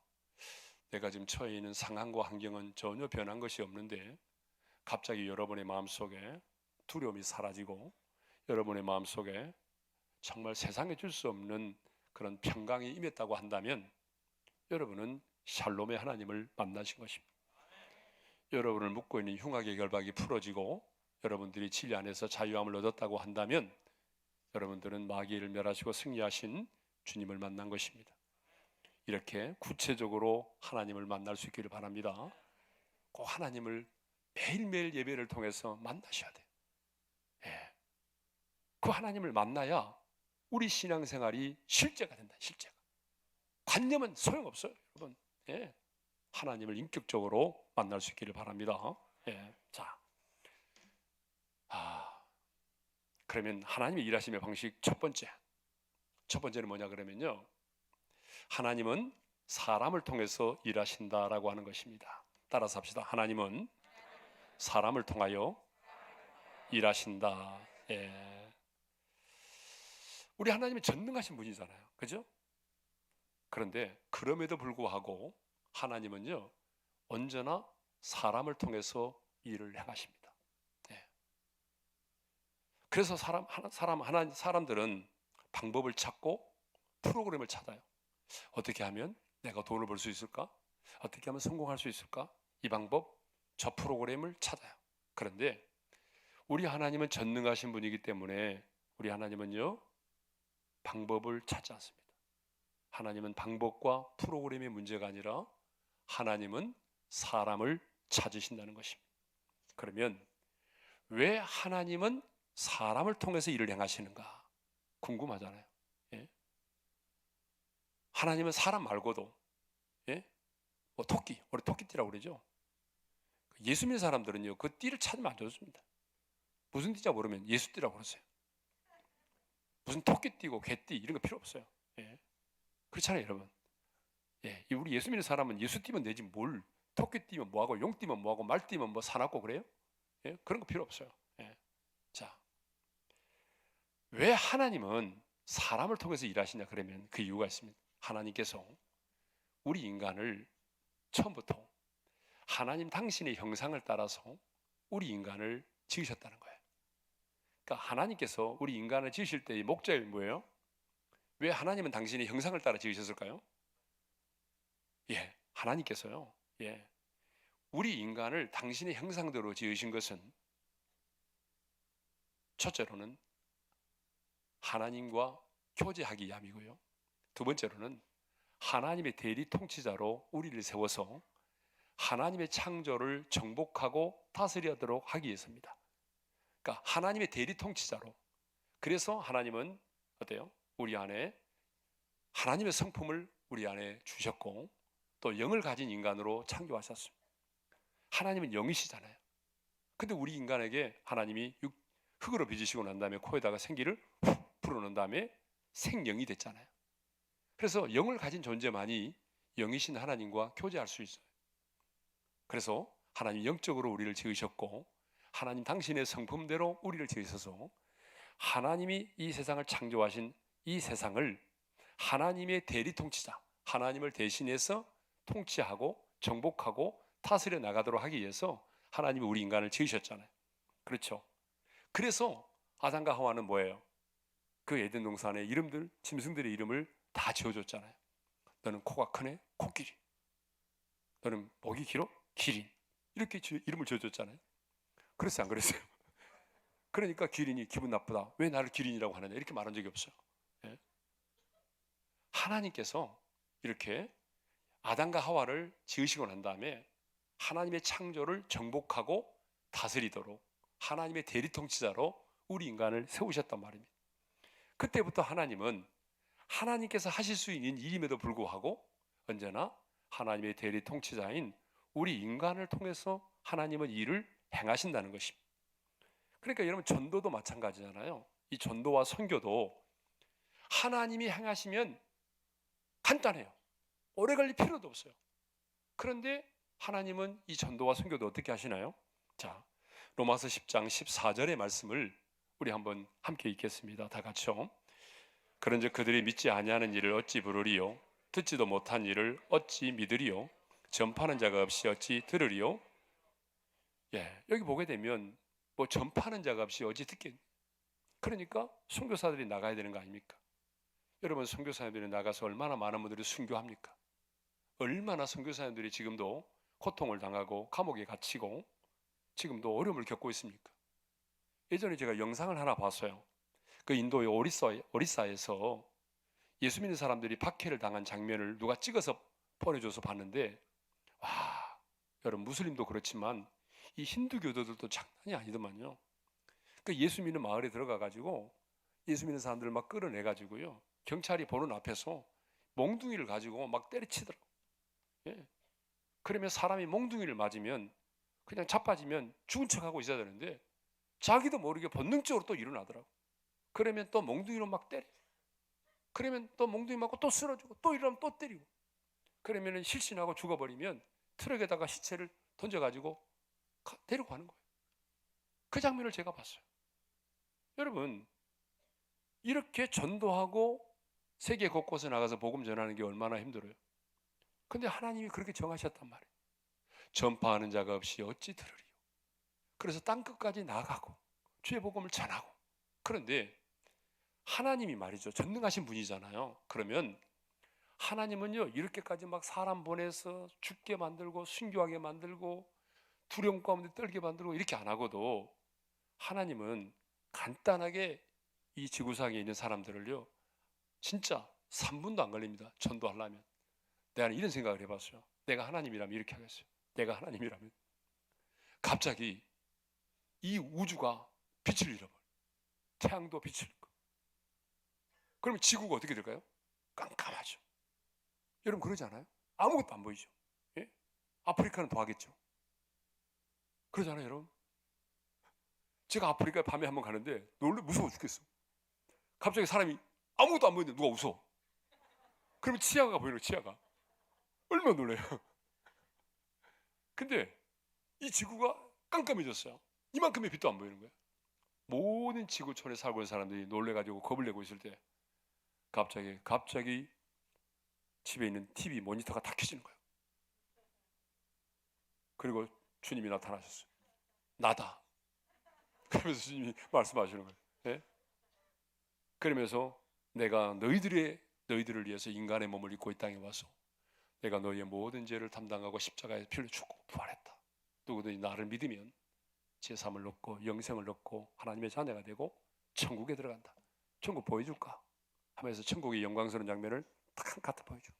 내가 지금 처해 있는 상황과 환경은 전혀 변한 것이 없는데 갑자기 여러분의 마음속에 두려움이 사라지고 여러분의 마음속에 정말 세상에 줄 수 없는 그런 평강이 임했다고 한다면 여러분은 샬롬의 하나님을 만나신 것입니다. 여러분을 묶고 있는 흉악의 결박이 풀어지고 여러분들이 진리 안에서 자유함을 얻었다고 한다면 여러분들은 마귀를 멸하시고 승리하신 주님을 만난 것입니다. 이렇게 구체적으로 하나님을 만날 수 있기를 바랍니다. 꼭 하나님을 매일매일 예배를 통해서 만나셔야 돼요. 예. 그 하나님을 만나야 우리 신앙생활이 실제가 된다. 실제가. 관념은 소용없어요, 여러분. 예. 하나님을 인격적으로 만날 수 있기를 바랍니다. 예. 자, 그러면 하나님의 일하심의 방식 첫 번째는 뭐냐 그러면요, 하나님은 사람을 통해서 일하신다라고 하는 것입니다. 따라서 합시다. 하나님은 사람을 통하여 일하신다. 예. 우리 하나님은 전능하신 분이잖아요, 그죠? 그런데 그럼에도 불구하고 하나님은요 언제나 사람을 통해서 일을 행하십니다. 예. 그래서 사람들은 방법을 찾고 프로그램을 찾아요. 어떻게 하면 내가 돈을 벌 수 있을까? 어떻게 하면 성공할 수 있을까? 이 방법, 저 프로그램을 찾아요. 그런데 우리 하나님은 전능하신 분이기 때문에 우리 하나님은요 방법을 찾지 않습니다. 하나님은 방법과 프로그램의 문제가 아니라 하나님은 사람을 찾으신다는 것입니다. 그러면 왜 하나님은 사람을 통해서 일을 행하시는가 궁금하잖아요. 예? 하나님은 사람 말고도, 예? 뭐 토끼, 우리 토끼띠라고 그러죠. 예수 믿는 사람들은요 그 띠를 찾으면 안 좋습니다. 무슨 띠인지 모르면 예수띠라고 그러세요. 무슨 토끼띠고 개띠 이런 거 필요 없어요. 예? 그렇잖아요, 여러분. 예, 우리 예수 믿는 사람은 예수띠면 되지 뭘 토끼띠면 뭐하고 용띠면 뭐하고 말띠면 뭐 사납고 그래요? 예? 그런 거 필요 없어요. 예. 자, 왜 하나님은 사람을 통해서 일하시냐 그러면 그 이유가 있습니다. 하나님께서 우리 인간을 처음부터 하나님 당신의 형상을 따라서 우리 인간을 지으셨다는 거예요. 그러니까 하나님께서 우리 인간을 지으실 때의 목적이 뭐예요? 왜 하나님은 당신의 형상을 따라 지으셨을까요? 예, 하나님께서요. 예, 우리 인간을 당신의 형상대로 지으신 것은 첫째로는 하나님과 교제하기 위함이고요. 두 번째로는 하나님의 대리 통치자로 우리를 세워서 하나님의 창조를 정복하고 다스리도록 하기 위해서입니다. 그러니까 하나님의 대리 통치자로. 그래서 하나님은 어때요? 우리 안에 하나님의 성품을 우리 안에 주셨고 또 영을 가진 인간으로 창조하셨습니다. 하나님은 영이시잖아요. 근데 우리 인간에게 하나님이 흙으로 빚으시고 난 다음에 코에다가 생기를 훅 불어넣은 다음에 생영이 됐잖아요. 그래서 영을 가진 존재만이 영이신 하나님과 교제할 수 있어요. 그래서 하나님 영적으로 우리를 지으셨고 하나님 당신의 성품대로 우리를 지으셔서 하나님이 이 세상을 창조하신 이 세상을 하나님의 대리 통치자, 하나님을 대신해서 통치하고 정복하고 다스려 나가도록 하기 위해서 하나님이 우리 인간을 지으셨잖아요. 그렇죠? 그래서 아담과 하와는 뭐예요? 그 에덴 동산의 이름들, 짐승들의 이름을 다 지어줬잖아요. 너는 코가 크네? 코끼리. 너는 목이 길어? 기린. 이렇게 이름을 지어줬잖아요. 그랬어요, 안 그랬어요? 그러니까 기린이 기분 나쁘다. 왜 나를 기린이라고 하느냐 이렇게 말한 적이 없어요. 예? 하나님께서 이렇게 아담과 하와를 지으시고 난 다음에 하나님의 창조를 정복하고 다스리도록 하나님의 대리통치자로 우리 인간을 세우셨단 말입니다. 그때부터 하나님은 하나님께서 하실 수 있는 일임에도 불구하고 언제나 하나님의 대리통치자인 우리 인간을 통해서 하나님은 일을 행하신다는 것입니다. 그러니까 여러분 전도도 마찬가지잖아요. 이 전도와 선교도 하나님이 행하시면 간단해요. 오래 걸릴 필요도 없어요. 그런데 하나님은 이 전도와 선교도 어떻게 하시나요? 자, 로마서 10장 14절의 말씀을 우리 한번 함께 읽겠습니다. 다 같이요. 그런즉 그들이 믿지 아니하는 일을 어찌 부르리요? 듣지도 못한 일을 어찌 믿으리요? 전파하는 자가 없이 어찌 들으리요? 예, 여기 보게 되면 뭐 전파하는 자가 없이 어찌 듣겠니? 그러니까 선교사들이 나가야 되는 거 아닙니까? 여러분 선교사님들이 나가서 얼마나 많은 분들이 순교합니까? 얼마나 선교사님들이 지금도 고통을 당하고 감옥에 갇히고 지금도 어려움을 겪고 있습니까? 예전에 제가 영상을 하나 봤어요. 그 인도의 오리사에서 예수 믿는 사람들이 박해를 당한 장면을 누가 찍어서 보내줘서 봤는데, 와, 여러분, 무슬림도 그렇지만 이 힌두교도들도 장난이 아니더만요. 그 예수 믿는 마을에 들어가 가지고 예수 믿는 사람들을 막 끌어내 가지고요, 경찰이 보는 앞에서 몽둥이를 가지고 막 때려치더라고. 예. 그러면 사람이 몽둥이를 맞으면 그냥 자빠지면 죽은 척하고 있어야 되는데 자기도 모르게 본능적으로 또 일어나더라고. 그러면 또 몽둥이로 막 때려. 그러면 또 몽둥이 맞고 또 쓰러지고 또 일어나면 또 때리고. 그러면 실신하고 죽어버리면 트럭에다가 시체를 던져가지고 데리고 가는 거예요. 그 장면을 제가 봤어요. 여러분, 이렇게 전도하고 세계 곳곳에 나가서 복음 전하는 게 얼마나 힘들어요. 근데 하나님이 그렇게 정하셨단 말이에요. 전파하는 자가 없이 어찌 들으리요. 그래서 땅끝까지 나가고 주의 복음을 전하고. 그런데 하나님이 말이죠, 전능하신 분이잖아요. 그러면 하나님은요, 이렇게까지 막 사람 보내서 죽게 만들고 순교하게 만들고 두려움 가운데 떨게 만들고 이렇게 안 하고도, 하나님은 간단하게 이 지구상에 있는 사람들을요, 진짜 3분도 안 걸립니다. 전도하려면. 내가 이런 생각을 해봤어요. 내가 하나님이라면 이렇게 하겠어요. 내가 하나님이라면 갑자기 이 우주가 빛을 잃어버려. 태양도 빛을 잃고. 그러면 지구가 어떻게 될까요? 깜깜하죠. 여러분, 그러지 않아요? 아무것도 안 보이죠. 예? 아프리카는 더 하겠죠. 그러잖아요, 여러분. 제가 아프리카에 밤에 한번 가는데 무서워 죽겠어. 갑자기 사람이 아무것도 안 보이는데 누가 웃어. 그러면 치아가 보이는 거예요, 치아가. 얼마나 놀래요. 근데 이 지구가 깜깜해졌어요. 이만큼의 빛도 안 보이는 거예요. 모든 지구촌에 살고 있는 사람들이 놀래가지고 겁을 내고 있을 때 갑자기 집에 있는 TV 모니터가 다 켜지는 거예요. 그리고 주님이 나타나셨어요. 나다. 그러면서 주님이 말씀하시는 거예요. 네? 그러면서 내가 너희들을 위해서 인간의 몸을 입고 이 땅에 와서 내가 너희의 모든 죄를 담당하고 십자가에 피를 주고 부활했다. 누구든지 나를 믿으면 제3을 얻고 영생을 얻고 하나님의 자녀가 되고 천국에 들어간다. 천국 보여줄까? 하면서 천국의 영광스러운 장면을 딱 한 카트 보여줘.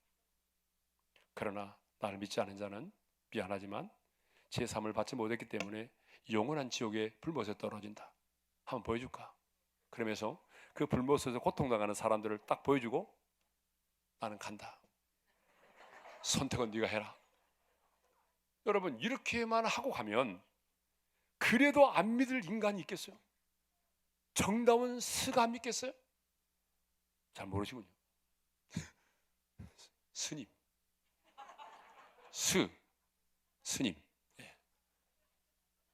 그러나 나를 믿지 않은 자는 미안하지만 제3을 받지 못했기 때문에 영원한 지옥의 불못에 떨어진다. 한번 보여줄까? 그러면서 그 불못에서 고통당하는 사람들을 딱 보여주고 나는 간다. 선택은 네가 해라. 여러분, 이렇게만 하고 가면 그래도 안 믿을 인간이 있겠어요? 정다운 스가 안 믿겠어요? 잘 모르시군요. 스님, 스님, 예.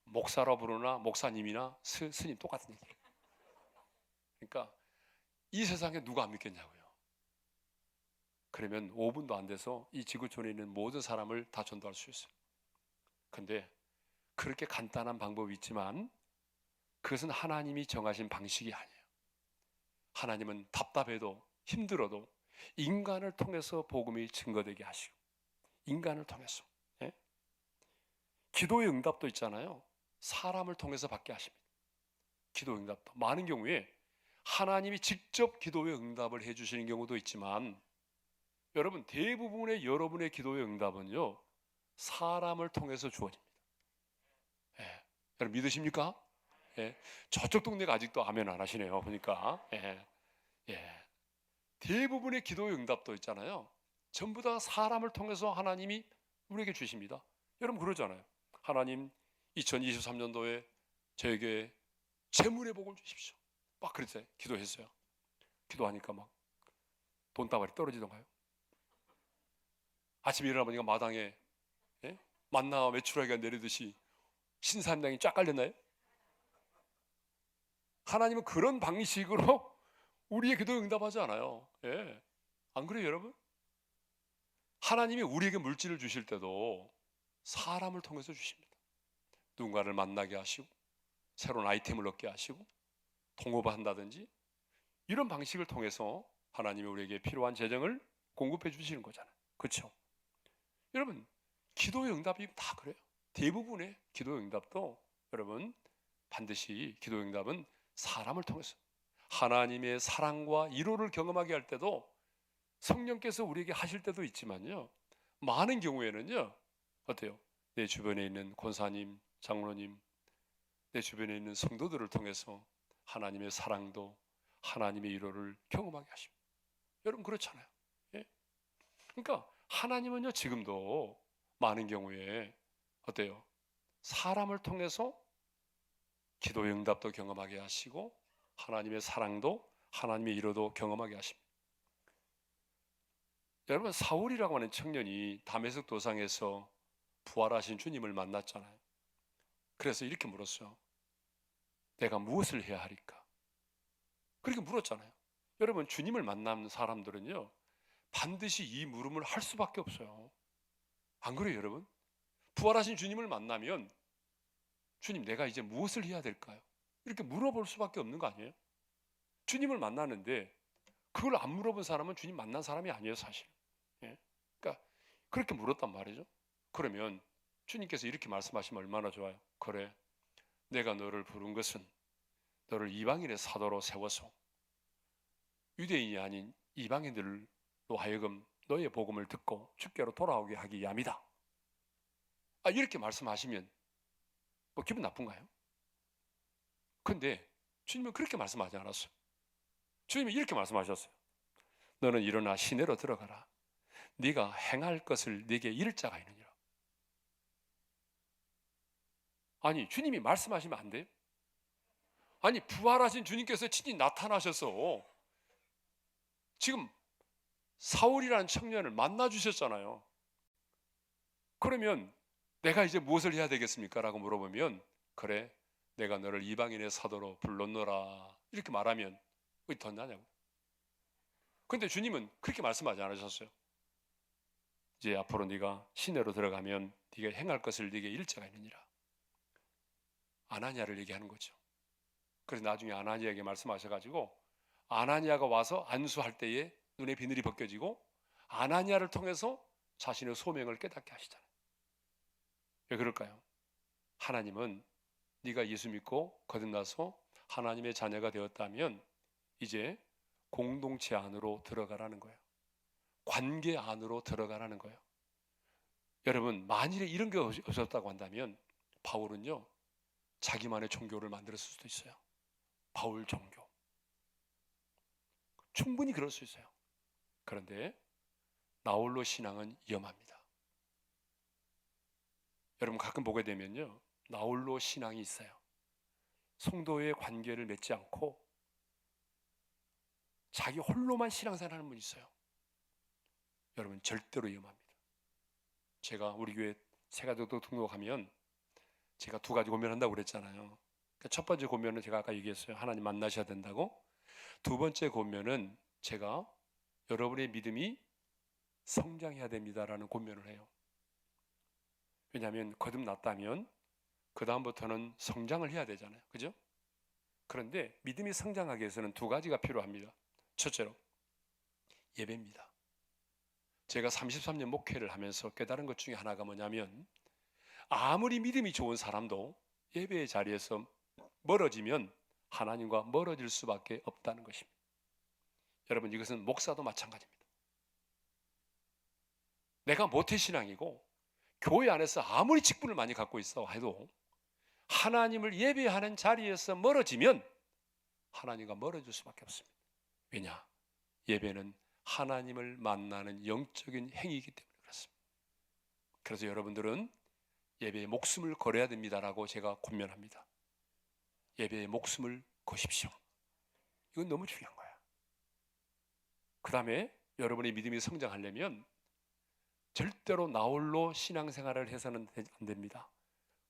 목사라 부르나 목사님이나 스님 똑같은 얘기예요. 그러니까 이 세상에 누가 안 믿겠냐고요. 그러면 5분도 안 돼서 이 지구촌에 있는 모든 사람을 다 전도할 수 있어요. 근데 그렇게 간단한 방법이 있지만 그것은 하나님이 정하신 방식이 아니에요. 하나님은 답답해도 힘들어도 인간을 통해서 복음이 증거되게 하시고, 인간을 통해서, 예? 기도의 응답도 있잖아요. 사람을 통해서 받게 하십니다. 기도 응답도 많은 경우에 하나님이 직접 기도의 응답을 해주시는 경우도 있지만, 여러분, 대부분의 여러분의 기도의 응답은요, 사람을 통해서 주어집니다. 예. 여러분 믿으십니까? 예. 저쪽 동네가 아직도 아멘 안 하시네요. 보니까. 예. 예. 대부분의 기도의 응답도 있잖아요. 전부 다 사람을 통해서 하나님이 우리에게 주십니다. 여러분 그러잖아요. 하나님 2023년도에 저에게 재물의 복을 주십시오. 막 그랬어요. 기도했어요. 기도하니까 막 돈다발이 떨어지던가요? 아침에 일어나보니까 마당에, 예? 만나와 메추라기가 내리듯이 신사임당이 쫙 깔렸나요? 하나님은 그런 방식으로 우리의 기도에 응답하지 않아요. 예. 안 그래요, 여러분? 하나님이 우리에게 물질을 주실 때도 사람을 통해서 주십니다. 누군가를 만나게 하시고 새로운 아이템을 얻게 하시고 통업을 한다든지 이런 방식을 통해서 하나님이 우리에게 필요한 재정을 공급해 주시는 거잖아요. 그렇죠? 여러분, 기도의 응답이 다 그래요. 대부분의 기도의 응답도 여러분 반드시 기도의 응답은 사람을 통해서 하나님의 사랑과 위로를 경험하게 할 때도 성령께서 우리에게 하실 때도 있지만요. 많은 경우에는요. 어때요? 내 주변에 있는 권사님, 장로님, 내 주변에 있는 성도들을 통해서 하나님의 사랑도 하나님의 위로를 경험하게 하십니다. 여러분 그렇잖아요. 예? 그러니까 하나님은요 지금도 많은 경우에 어때요? 사람을 통해서 기도의 응답도 경험하게 하시고 하나님의 사랑도 하나님의 위로도 경험하게 하십니다. 여러분 사울이라고 하는 청년이 다메섹 도상에서 부활하신 주님을 만났잖아요. 그래서 이렇게 물었어요. 내가 무엇을 해야 하리까? 그렇게 물었잖아요. 여러분 주님을 만난 사람들은요 반드시 이 물음을 할 수밖에 없어요. 안 그래요 여러분? 부활하신 주님을 만나면 주님 내가 이제 무엇을 해야 될까요? 이렇게 물어볼 수밖에 없는 거 아니에요? 주님을 만나는데 그걸 안 물어본 사람은 주님 만난 사람이 아니에요 사실. 예? 그러니까 그렇게 물었단 말이죠. 그러면 주님께서 이렇게 말씀하시면 얼마나 좋아요. 그래 내가 너를 부른 것은 너를 이방인의 사도로 세워서 유대인이 아닌 이방인들로 하여금 너의 복음을 듣고 주께로 돌아오게 하기 위함이다. 이렇게 말씀하시면 뭐 기분 나쁜가요? 근데 주님은 그렇게 말씀하지 않았어요. 주님이 이렇게 말씀하셨어요. 너는 일어나 시내로 들어가라. 네가 행할 것을 네게 이를 자가 있느니라. 아니 주님이 말씀하시면 안 돼요? 아니 부활하신 주님께서 친히 나타나셔서 지금 사울이라는 청년을 만나 주셨잖아요. 그러면 내가 이제 무엇을 해야 되겠습니까? 라고 물어보면 그래 내가 너를 이방인의 사도로 불렀노라 이렇게 말하면 왜 덧나냐고. 그런데 주님은 그렇게 말씀하지 않으셨어요. 이제 앞으로 네가 시내로 들어가면 네가 행할 것을 네게 이를 자가 있느니라. 아나니아를 얘기하는 거죠. 그래서 나중에 아나니아에게 말씀하셔가지고 아나니아가 와서 안수할 때에 눈에 비늘이 벗겨지고 아나니아를 통해서 자신의 소명을 깨닫게 하시잖아요. 왜 그럴까요? 하나님은 네가 예수 믿고 거듭나서 하나님의 자녀가 되었다면 이제 공동체 안으로 들어가라는 거예요. 관계 안으로 들어가라는 거예요. 여러분 만일에 이런 게 없었다고 한다면 바울은요 자기만의 종교를 만들었을 수도 있어요. 바울 종교. 충분히 그럴 수 있어요. 그런데 나홀로 신앙은 위험합니다. 여러분 가끔 보게 되면요 나홀로 신앙이 있어요. 성도의 관계를 맺지 않고 자기 홀로만 신앙생활하는 분이 있어요. 여러분 절대로 위험합니다. 제가 우리 교회 새가족도 등록하면 제가 두 가지 고민한다고 그랬잖아요. 그러니까 첫 번째 고민은 제가 아까 얘기했어요. 하나님 만나셔야 된다고. 두 번째 고민은 제가 여러분의 믿음이 성장해야 됩니다라는 고민을 해요. 왜냐하면 거듭났다면 그 다음부터는 성장을 해야 되잖아요. 그죠? 그런데 믿음이 성장하기 위해서는 두 가지가 필요합니다. 첫째로 예배입니다. 제가 33년 목회를 하면서 깨달은 것 중에 하나가 뭐냐면 아무리 믿음이 좋은 사람도 예배의 자리에서 멀어지면 하나님과 멀어질 수밖에 없다는 것입니다. 여러분 이것은 목사도 마찬가지입니다. 내가 모태신앙이고 교회 안에서 아무리 직분을 많이 갖고 있어 해도 하나님을 예배하는 자리에서 멀어지면 하나님과 멀어질 수밖에 없습니다. 왜냐? 예배는 하나님을 만나는 영적인 행위이기 때문에 그렇습니다. 그래서 여러분들은 예배에 목숨을 걸어야 됩니다라고 제가 권면합니다. 예배에 목숨을 거십시오. 이건 너무 중요한 거야. 그 다음에 여러분의 믿음이 성장하려면 절대로 나홀로 신앙생활을 해서는 안 됩니다.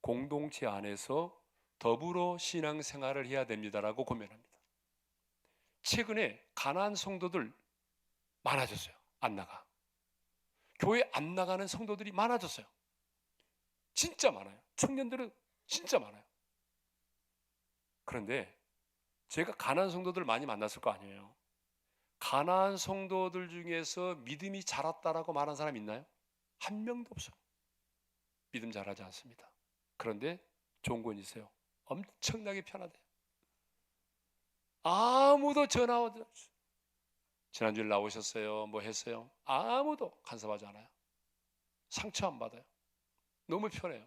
공동체 안에서 더불어 신앙생활을 해야 됩니다라고 권면합니다. 최근에 가나안 성도들 많아졌어요. 안 나가. 교회 안 나가는 성도들이 많아졌어요. 진짜 많아요. 청년들은 진짜 많아요. 그런데 제가 가나안 성도들 많이 만났을 거 아니에요. 가나안 성도들 중에서 믿음이 자랐다라고 말한 사람 있나요? 한 명도 없어요. 믿음 잘하지 않습니다. 그런데 좋은 건 있어요. 엄청나게 편하대요. 아무도 전화 오지 않아요. 지난주에 나오셨어요? 뭐 했어요? 아무도 간섭하지 않아요. 상처 안 받아요. 너무 편해요.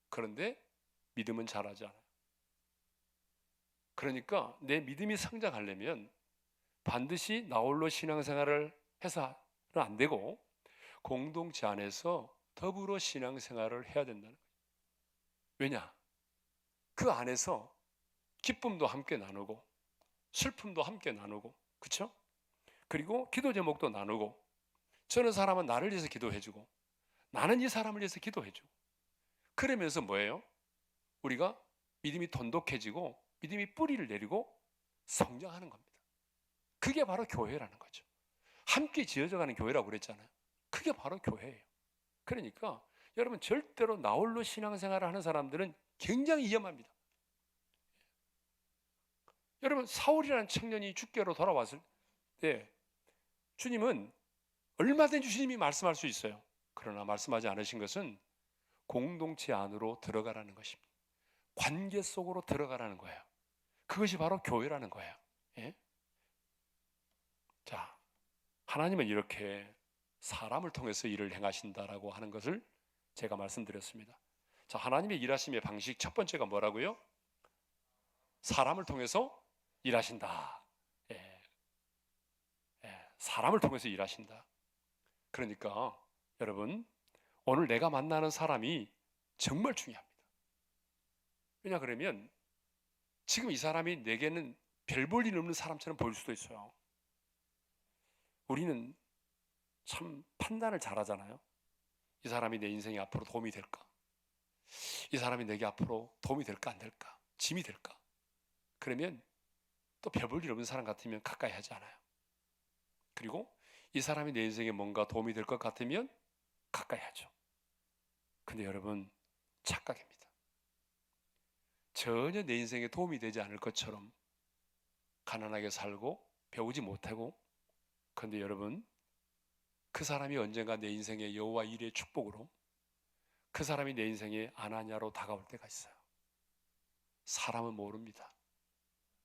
그런데 믿음은 잘하지 않아요. 그러니까 내 믿음이 성장하려면 반드시 나 홀로 신앙생활을 해서는 안 되고 공동체 안에서 더불어 신앙생활을 해야 된다는 거예요. 왜냐? 그 안에서 기쁨도 함께 나누고 슬픔도 함께 나누고, 그렇죠? 그리고 기도 제목도 나누고, 저는 사람은 나를 위해서 기도해주고 나는 이 사람을 위해서 기도해주고, 그러면서 뭐예요? 우리가 믿음이 돈독해지고 믿음이 뿌리를 내리고 성장하는 겁니다. 그게 바로 교회라는 거죠. 함께 지어져가는 교회라고 그랬잖아요. 그게 바로 교회예요. 그러니까 여러분, 절대로 나 홀로 신앙생활을 하는 사람들은 굉장히 위험합니다. 여러분, 사울이라는 청년이 죽게로 돌아왔을 때 주님은 얼마든지 주님이 말씀할 수 있어요. 그러나 말씀하지 않으신 것은 공동체 안으로 들어가라는 것입니다. 관계 속으로 들어가라는 거예요. 그것이 바로 교회라는 거예요. 예? 자, 하나님은 이렇게 사람을 통해서 일을 행하신다라고 하는 것을 제가 말씀드렸습니다. 자, 하나님의 일하심의 방식 첫 번째가 뭐라고요? 사람을 통해서 일하신다. 예. 사람을 통해서 일하신다. 그러니까 여러분, 오늘 내가 만나는 사람이 정말 중요합니다. 왜냐 그러면 지금 이 사람이 내게는 별 볼 일 없는 사람처럼 보일 수도 있어요. 우리는 참 판단을 잘하잖아요. 이 사람이 내 인생에 앞으로 도움이 될까? 이 사람이 내게 앞으로 도움이 될까 안 될까? 짐이 될까? 그러면 또 별 볼 일 없는 사람 같으면 가까이 하지 않아요. 그리고 이 사람이 내 인생에 뭔가 도움이 될 것 같으면 가까이 하죠. 근데 여러분, 착각입니다. 전혀 내 인생에 도움이 되지 않을 것처럼 가난하게 살고 배우지 못하고, 그런데 여러분, 그 사람이 언젠가 내 인생의 여호와 일의 축복으로 그 사람이 내 인생에 아나니아로 다가올 때가 있어요. 사람은 모릅니다.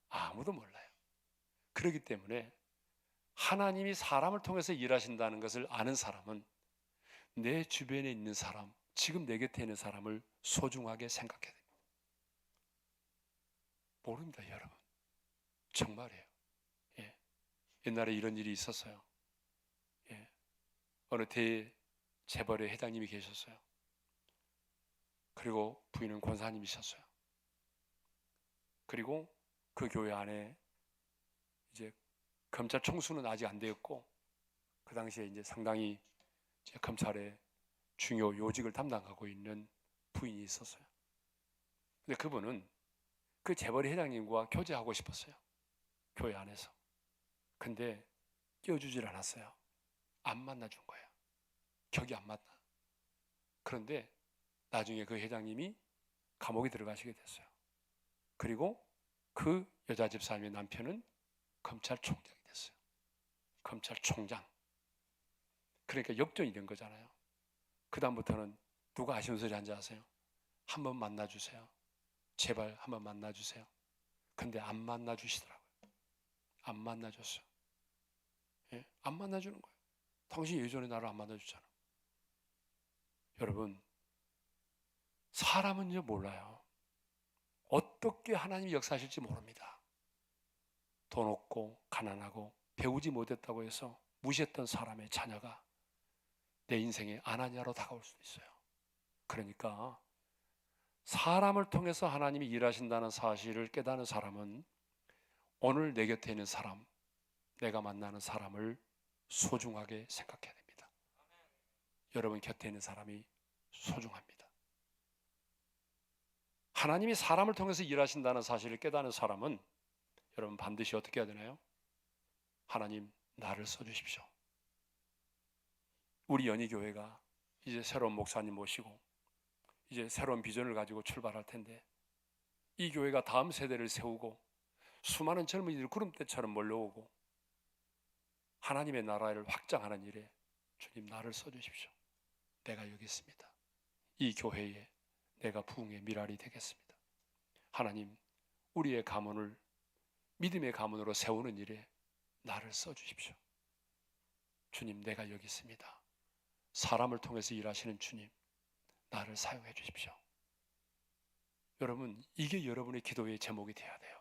아무도 몰라요. 그렇기 때문에 하나님이 사람을 통해서 일하신다는 것을 아는 사람은 내 주변에 있는 사람, 지금 내 곁에 있는 사람을 소중하게 생각해야 됩니다. 모릅니다, 여러분. 정말이에요. 예. 옛날에 이런 일이 있었어요. 예. 어느 대재벌의 회장님이 계셨어요. 그리고 부인은 권사님이셨어요. 그리고 그 교회 안에 이제 검찰 총수는 아직 안 되었고, 그 당시에 이제 상당히 이제 검찰의 중요 요직을 담당하고 있는 부인이 있었어요. 근데 그분은 그 재벌 회장님과 교제하고 싶었어요. 교회 안에서. 근데 끼워주질 않았어요. 안 만나준 거예요. 격이 안 맞다. 그런데 나중에 그 회장님이 감옥에 들어가시게 됐어요. 그리고 그 여자 집사님의 남편은 검찰총장이 됐어요. 검찰총장. 그러니까 역전이 된 거잖아요. 그 다음부터는 누가 아쉬운 소리 한지 아세요? 한번 만나주세요. 제발 한번 만나주세요. 근데 안 만나주시더라고요. 안 만나줬어요. 예? 안 만나주는 거예요. 당신 예전에 나를 안 만나줬잖아. 여러분, 사람은요 몰라요. 어떻게 하나님이 역사하실지 모릅니다. 돈 없고 가난하고 배우지 못했다고 해서 무시했던 사람의 자녀가 내 인생에 아나니아로 다가올 수도 있어요. 그러니까 사람을 통해서 하나님이 일하신다는 사실을 깨닫는 사람은 오늘 내 곁에 있는 사람, 내가 만나는 사람을 소중하게 생각해야 됩니다. 여러분 곁에 있는 사람이 소중합니다. 하나님이 사람을 통해서 일하신다는 사실을 깨닫는 사람은 여러분 반드시 어떻게 해야 되나요? 하나님, 나를 써주십시오. 우리 연희교회가 이제 새로운 목사님 모시고 이제 새로운 비전을 가지고 출발할 텐데, 이 교회가 다음 세대를 세우고 수많은 젊은이들 구름대처럼 몰려오고 하나님의 나라를 확장하는 일에 주님 나를 써주십시오. 내가 여기 있습니다. 이 교회에 내가 부흥의 미랄이 되겠습니다. 하나님, 우리의 가문을 믿음의 가문으로 세우는 일에 나를 써주십시오. 주님, 내가 여기 있습니다. 사람을 통해서 일하시는 주님, 나를 사용해 주십시오. 여러분, 이게 여러분의 기도의 제목이 돼야 돼요.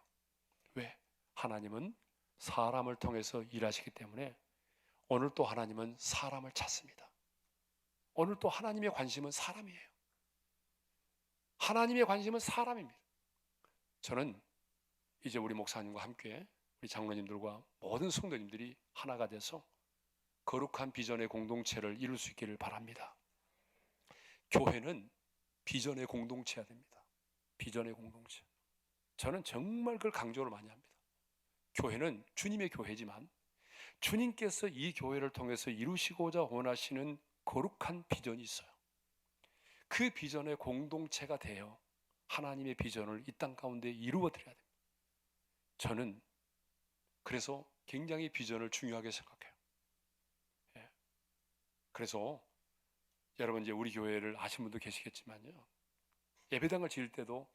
왜? 하나님은 사람을 통해서 일하시기 때문에 오늘 또 하나님은 사람을 찾습니다. 오늘 또 하나님의 관심은 사람이에요. 하나님의 관심은 사람입니다. 저는 이제 우리 목사님과 함께 우리 장로님들과 모든 성도님들이 하나가 돼서 거룩한 비전의 공동체를 이룰 수 있기를 바랍니다. 교회는 비전의 공동체여야 됩니다. 비전의 공동체. 저는 정말 그걸 강조를 많이 합니다. 교회는 주님의 교회지만 주님께서 이 교회를 통해서 이루시고자 원하시는 거룩한 비전이 있어요. 그 비전의 공동체가 되어 하나님의 비전을 이 땅 가운데 이루어 드려야 됩니다. 저는 그래서 굉장히 비전을 중요하게 생각해요. 예. 그래서 여러분, 이제 우리 교회를 아시는 분도 계시겠지만요, 예배당을 지을 때도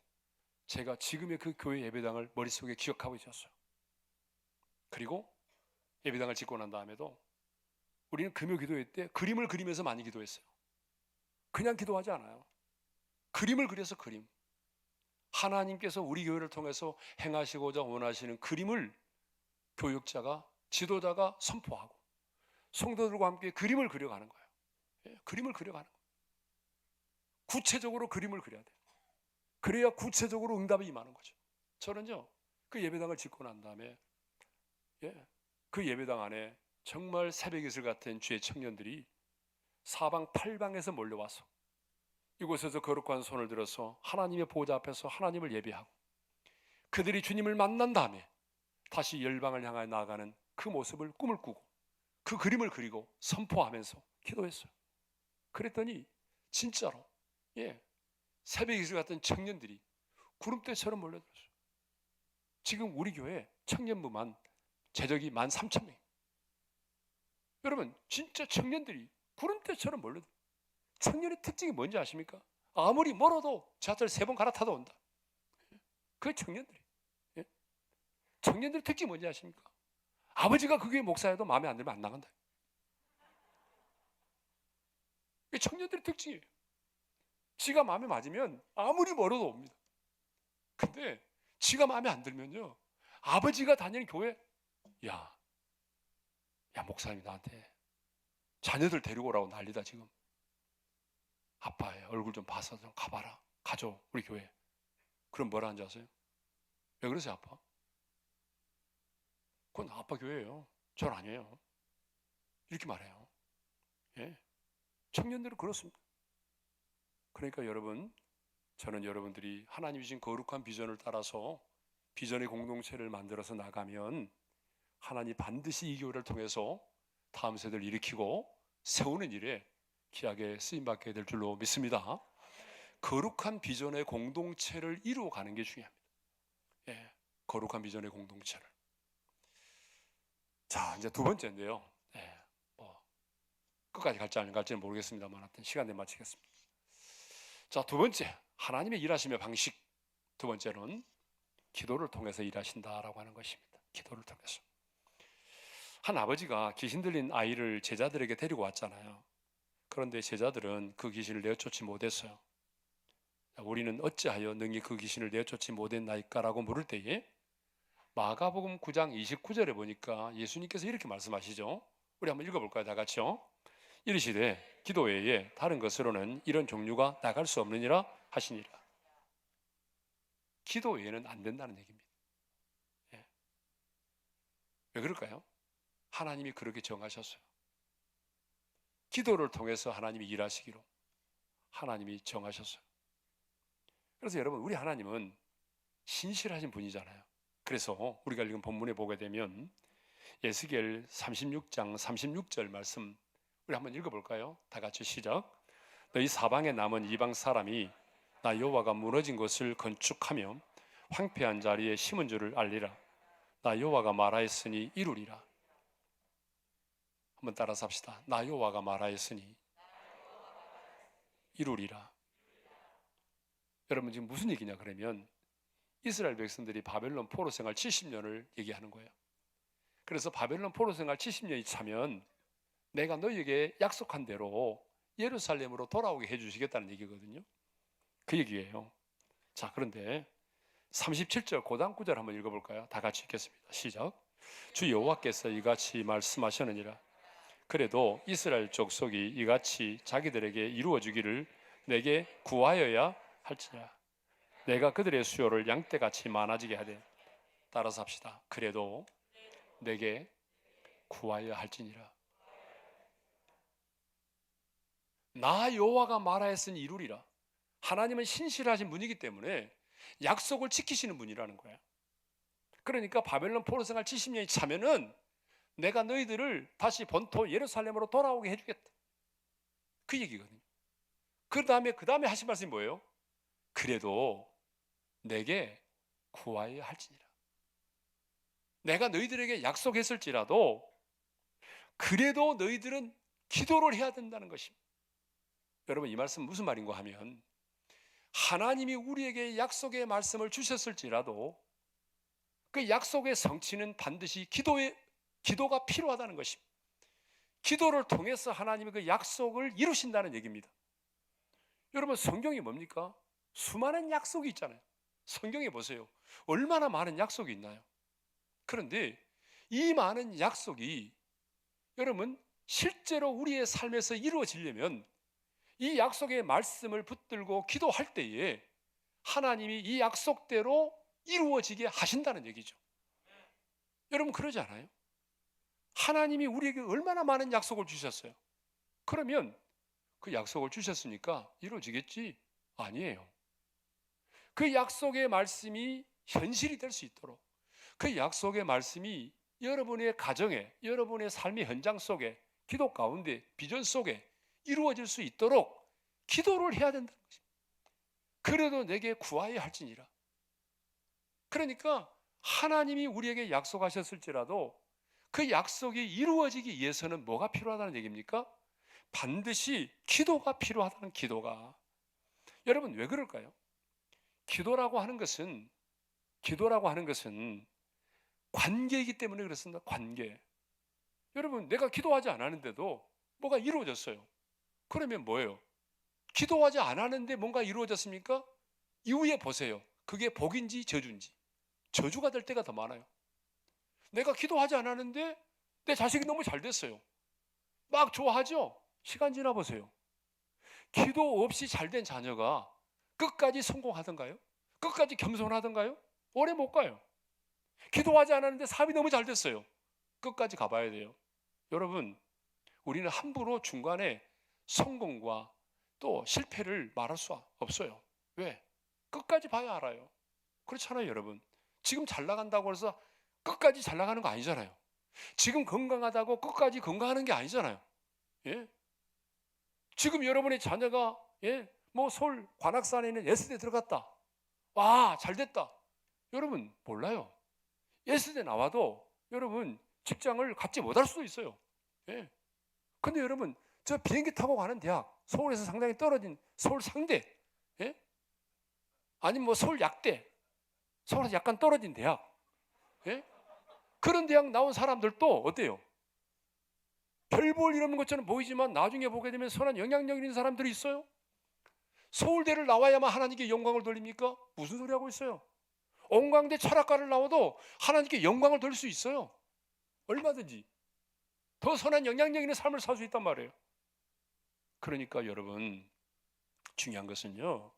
제가 지금의 그 교회 예배당을 머릿속에 기억하고 있었어요. 그리고 예배당을 짓고 난 다음에도 우리는 금요 기도회 때 그림을 그리면서 많이 기도했어요. 그냥 기도하지 않아요. 그림을 그려서 그림. 하나님께서 우리 교회를 통해서 행하시고자 원하시는 그림을 교육자가, 지도자가 선포하고 성도들과 함께 그림을 그려가는 거예요. 예, 그림을 그려가는 거예요. 구체적으로 그림을 그려야 돼요. 그래야 구체적으로 응답이 임하는 거죠. 저는요, 그 예배당을 짓고 난 다음에 그 예배당 안에 정말 새벽이슬 같은 주의 청년들이 사방 팔방에서 몰려와서 이곳에서 거룩한 손을 들어서 하나님의 보좌 앞에서 하나님을 예배하고 그들이 주님을 만난 다음에 다시 열방을 향하여 나아가는 그 모습을 꿈을 꾸고 그 그림을 그리고 선포하면서 기도했어요. 그랬더니 진짜로 새벽이슬 같은 청년들이 구름대처럼 몰려들었어요. 지금 우리 교회 청년부만 재적이 13,000명. 여러분, 진짜 청년들이 구름대처럼 몰려들어요. 청년의 특징이 뭔지 아십니까? 아무리 멀어도 지하철 3번 갈아타도 온다. 그게 청년들이. 청년들의 특징이 뭔지 아십니까? 아버지가 그 교회 목사여도 마음에 안 들면 안 나간다. 그게 청년들의 특징이에요. 지가 마음에 맞으면 아무리 멀어도 옵니다. 근데 지가 마음에 안 들면요, 아버지가 다니는 교회, 야 목사님이 나한테 자녀들 데리고 오라고 난리다 지금. 아빠의 얼굴 좀 봐서 좀 가봐라. 가줘, 우리 교회. 그럼 뭐라 하는지 아세요? 왜 그러세요, 아빠? 그건 아빠 교회예요. 전 아니에요. 이렇게 말해요. 청년들은 그렇습니다. 그러니까 여러분, 저는 여러분들이 하나님이 주신 거룩한 비전을 따라서 비전의 공동체를 만들어서 나가면 하나님 반드시 이 교회를 통해서 다음 세대를 일으키고 세우는 일에 귀하게 쓰임받게 될 줄로 믿습니다. 거룩한 비전의 공동체를 이루어가는 게 중요합니다. 거룩한 비전의 공동체를. 자, 이제 두 번째인데요. 끝까지 갈지 안 갈지는 모르겠습니다만 하여튼 시간 내에 마치겠습니다. 자, 두 번째, 하나님의 일하심의 방식. 두 번째는 기도를 통해서 일하신다라고 하는 것입니다. 기도를 통해서. 한 아버지가 귀신 들린 아이를 제자들에게 데리고 왔잖아요. 그런데 제자들은 그 귀신을 내쫓지 못했어요. 우리는 어찌하여 능히 그 귀신을 내쫓지 못했나이까라고 물을 때에 마가복음 9장 29절에 보니까 예수님께서 이렇게 말씀하시죠. 우리 한번 읽어볼까요? 다 같이요. 이르시되 기도 외에 다른 것으로는 이런 종류가 나갈 수 없느니라 하시니라. 기도 외에는 안 된다는 얘기입니다. 왜 그럴까요? 하나님이 그렇게 정하셨어요. 기도를 통해서 하나님이 일하시기로 하나님이 정하셨어요. 그래서 여러분, 우리 하나님은 신실하신 분이잖아요. 그래서 우리가 읽은 본문에 보게 되면 에스겔 36장 36절 말씀 우리 한번 읽어볼까요? 다 같이 시작. 너희 사방에 남은 이방 사람이 나 여호와가 무너진 것을 건축하며 황폐한 자리에 심은 줄을 알리라. 나 여호와가 말하였으니 이루리라. 한번 따라서 합시다. 나 여호와가 말하였으니 이루리라. 여러분 지금 무슨 얘기냐 그러면 이스라엘 백성들이 바벨론 포로 생활 70년을 얘기하는 거예요. 그래서 바벨론 포로 생활 70년이 차면 내가 너희에게 약속한 대로 예루살렘으로 돌아오게 해주시겠다는 얘기거든요. 그 얘기예요. 자, 그런데 37절 고단 구절 한번 읽어볼까요? 다 같이 읽겠습니다. 시작. 주 여호와께서 이같이 말씀하셨느니라. 그래도 이스라엘 족속이 이같이 자기들에게 이루어주기를 내게 구하여야 할지라. 내가 그들의 수요를 양떼같이 많아지게 하되. 따라서 합시다. 그래도 내게 구하여야 할지니라. 나 여호와가 말하였으니 이루리라. 하나님은 신실하신 분이기 때문에 약속을 지키시는 분이라는 거야. 그러니까 바벨론 포로 생활 70년이 차면은 내가 너희들을 다시 본토 예루살렘으로 돌아오게 해주겠다. 그 얘기거든요. 그 다음에 하신 말씀이 뭐예요? 그래도 내게 구하여야 할지니라. 내가 너희들에게 약속했을지라도 그래도 너희들은 기도를 해야 된다는 것입니다. 여러분 이 말씀 무슨 말인가 하면 하나님이 우리에게 약속의 말씀을 주셨을지라도 그 약속의 성취는 반드시 기도가 필요하다는 것입니다. 기도를 통해서 하나님이 그 약속을 이루신다는 얘기입니다. 여러분 성경이 뭡니까? 수많은 약속이 있잖아요. 성경에 보세요. 얼마나 많은 약속이 있나요? 그런데 이 많은 약속이 여러분 실제로 우리의 삶에서 이루어지려면 이 약속의 말씀을 붙들고 기도할 때에 하나님이 이 약속대로 이루어지게 하신다는 얘기죠. 여러분 그러지 않아요? 하나님이 우리에게 얼마나 많은 약속을 주셨어요. 그러면 그 약속을 주셨으니까 이루어지겠지? 아니에요. 그 약속의 말씀이 현실이 될 수 있도록 그 약속의 말씀이 여러분의 가정에, 여러분의 삶의 현장 속에, 기도 가운데, 비전 속에 이루어질 수 있도록 기도를 해야 된다는 것입니다. 그래도 내게 구하여야 할지니라. 그러니까 하나님이 우리에게 약속하셨을지라도 그 약속이 이루어지기 위해서는 뭐가 필요하다는 얘기입니까? 반드시 기도가 필요하다는 기도가. 여러분 왜 그럴까요? 기도라고 하는 것은 관계이기 때문에 그렇습니다. 관계. 여러분 내가 기도하지 않았는데도 뭐가 이루어졌어요. 그러면 뭐예요? 기도하지 않았는데 뭔가 이루어졌습니까? 이후에 보세요. 그게 복인지 저주인지. 저주가 될 때가 더 많아요. 내가 기도하지 않았는데 내 자식이 너무 잘 됐어요. 막 좋아하죠? 시간 지나 보세요. 기도 없이 잘 된 자녀가 끝까지 성공하던가요? 끝까지 겸손하던가요? 오래 못 가요. 기도하지 않았는데 사업이 너무 잘 됐어요. 끝까지 가봐야 돼요. 여러분, 우리는 함부로 중간에 성공과 또 실패를 말할 수 없어요. 왜? 끝까지 봐야 알아요. 그렇잖아요, 여러분. 지금 잘 나간다고 해서 끝까지 잘 나가는 거 아니잖아요. 지금 건강하다고 끝까지 건강하는 게 아니잖아요. 예? 지금 여러분의 자녀가 뭐 서울 관악산에 있는 예스대 들어갔다. 와, 잘 됐다. 여러분 몰라요. 예스대 나와도 여러분 직장을 갖지 못할 수도 있어요. 예. 근데 여러분 저 비행기 타고 가는 대학, 서울에서 상당히 떨어진 서울 상대, 아니면 뭐 서울 약대, 서울에서 약간 떨어진 대학, 그런 대학 나온 사람들도 어때요? 별 볼 일 없는 것처럼 보이지만 나중에 보게 되면 선한 영향력 있는 사람들이 있어요. 서울대를 나와야만 하나님께 영광을 돌립니까? 무슨 소리 하고 있어요? 온광대 철학과를 나와도 하나님께 영광을 돌릴 수 있어요. 얼마든지 더 선한 영향력 있는 삶을 살 수 있단 말이에요. 그러니까 여러분 중요한 것은요,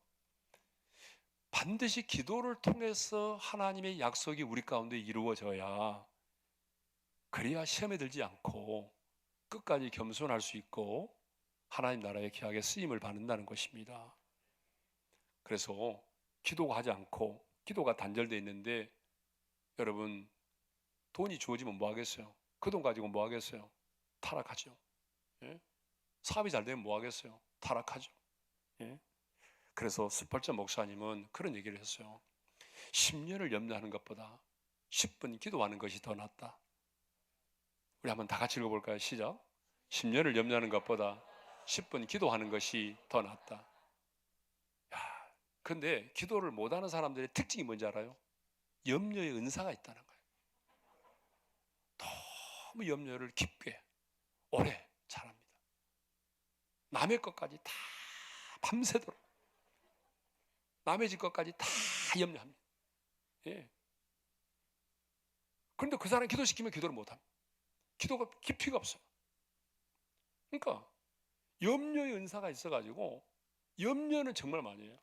반드시 기도를 통해서 하나님의 약속이 우리 가운데 이루어져야, 그래야 시험에 들지 않고 끝까지 겸손할 수 있고 하나님 나라의 귀하게 쓰임을 받는다는 것입니다. 그래서 기도가 하지 않고 기도가 단절되어 있는데 여러분 돈이 주어지면 뭐 하겠어요? 그 돈 가지고 뭐 하겠어요? 타락하죠. 사업이 잘 되면 뭐 하겠어요? 타락하죠. 그래서 스펄전 목사님은 그런 얘기를 했어요. 10년을 염려하는 것보다 10분 기도하는 것이 더 낫다. 우리 한번 다 같이 읽어볼까요? 시작. 10년을 염려하는 것보다 10분 기도하는 것이 더 낫다. 야, 근데 기도를 못하는 사람들의 특징이 뭔지 알아요? 염려의 은사가 있다는 거예요. 너무 염려를 깊게 오래 잘합니다. 남의 것까지 다 밤새도록 남의 집 것까지 다 염려합니다. 예. 그런데 그 사람 기도시키면 기도를 못합니다. 기도가 깊이가 없어요. 그러니까 염려의 은사가 있어가지고 염려는 정말 많이 해요.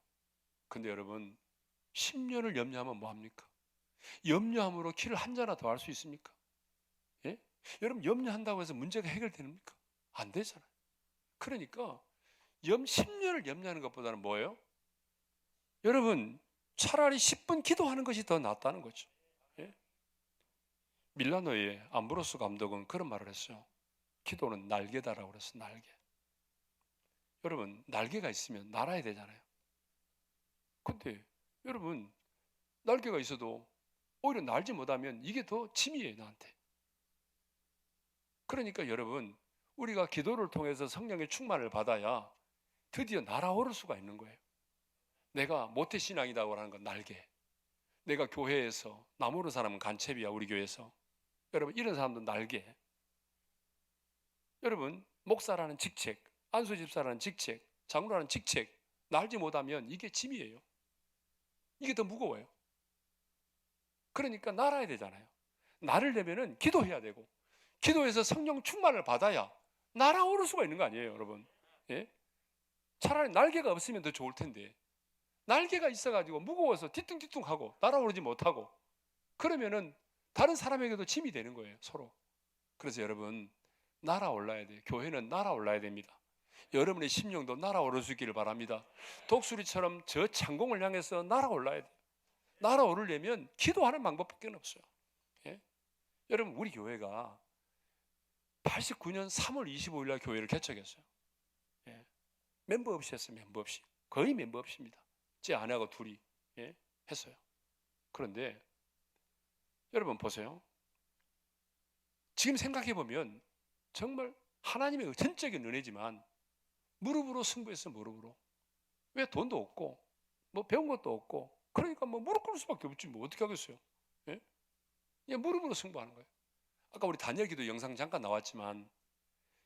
근데 여러분 10년을 염려하면 뭐합니까? 염려함으로 키를 한 잔이나 더 할 수 있습니까? 예? 여러분 염려한다고 해서 문제가 해결됩니까? 안 되잖아요. 그러니까 10년을 염려하는 것보다는 뭐예요? 여러분 차라리 10분 기도하는 것이 더 낫다는 거죠. 예? 밀라노의 암브로스 감독은 그런 말을 했어요. 기도는 날개다라고 그랬어요. 날개. 여러분 날개가 있으면 날아야 되잖아요. 근데 여러분 날개가 있어도 오히려 날지 못하면 이게 더 짐이에요, 나한테. 그러니까 여러분 우리가 기도를 통해서 성령의 충만을 받아야 드디어 날아오를 수가 있는 거예요. 내가 모태신앙이라고 하는 건 날개. 내가 교회에서 나무는 사람은 간첩이야, 우리 교회에서. 여러분 이런 사람도 날개. 여러분 목사라는 직책, 안수집사라는 직책, 장로라는 직책 날지 못하면 이게 짐이에요. 이게 더 무거워요. 그러니까 날아야 되잖아요. 날으려면은 기도해야 되고 기도해서 성령 충만을 받아야 날아오를 수가 있는 거 아니에요, 여러분. 예? 차라리 날개가 없으면 더 좋을 텐데 날개가 있어가지고 무거워서 뒤뚱뒤뚱하고 날아오르지 못하고 그러면은 다른 사람에게도 짐이 되는 거예요, 서로. 그래서 여러분 날아올라야 돼요. 교회는 날아올라야 됩니다. 여러분의 심령도 날아오를 수 있기를 바랍니다. 독수리처럼 저 창공을 향해서 날아올라야 돼요. 날아오르려면 기도하는 방법밖에 없어요. 예? 여러분 우리 교회가 89년 3월 25일 날 교회를 개척했어요. 예. 멤버 없이 했어요. 멤버 없이. 거의 멤버 없입니다. 제 아내하고 둘이 했어요. 그런데 여러분 보세요. 지금 생각해 보면 정말 하나님의 전적인 은혜지만 무릎으로 승부했어요. 무릎으로. 왜 돈도 없고 뭐 배운 것도 없고 그러니까 뭐 무릎 꿇을 수밖에 없지 뭐 어떻게 하겠어요. 예? 그냥 무릎으로 승부하는 거예요. 아까 우리 다니엘 기도 영상 잠깐 나왔지만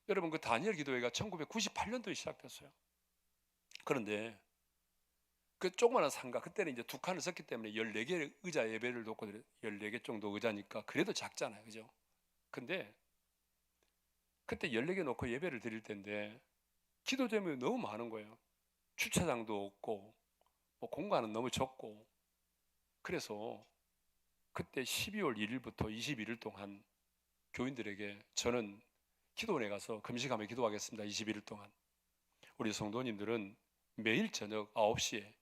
여러분 그 다니엘 기도회가 1998년도에 시작됐어요. 그런데 그 조그마한 상가 그때는 이제 두 칸을 썼기 때문에 14개 의자 예배를 놓고 14개 정도 의자니까 그래도 작잖아요. 그죠? 근데 그때 14개 놓고 예배를 드릴 때인데 기도 제목이 너무 많은 거예요. 주차장도 없고 뭐 공간은 너무 적고 그래서 그때 12월 1일부터 21일 동안 교인들에게 저는 기도원에 가서 금식하며 기도하겠습니다. 21일 동안. 우리 성도님들은 매일 저녁 9시에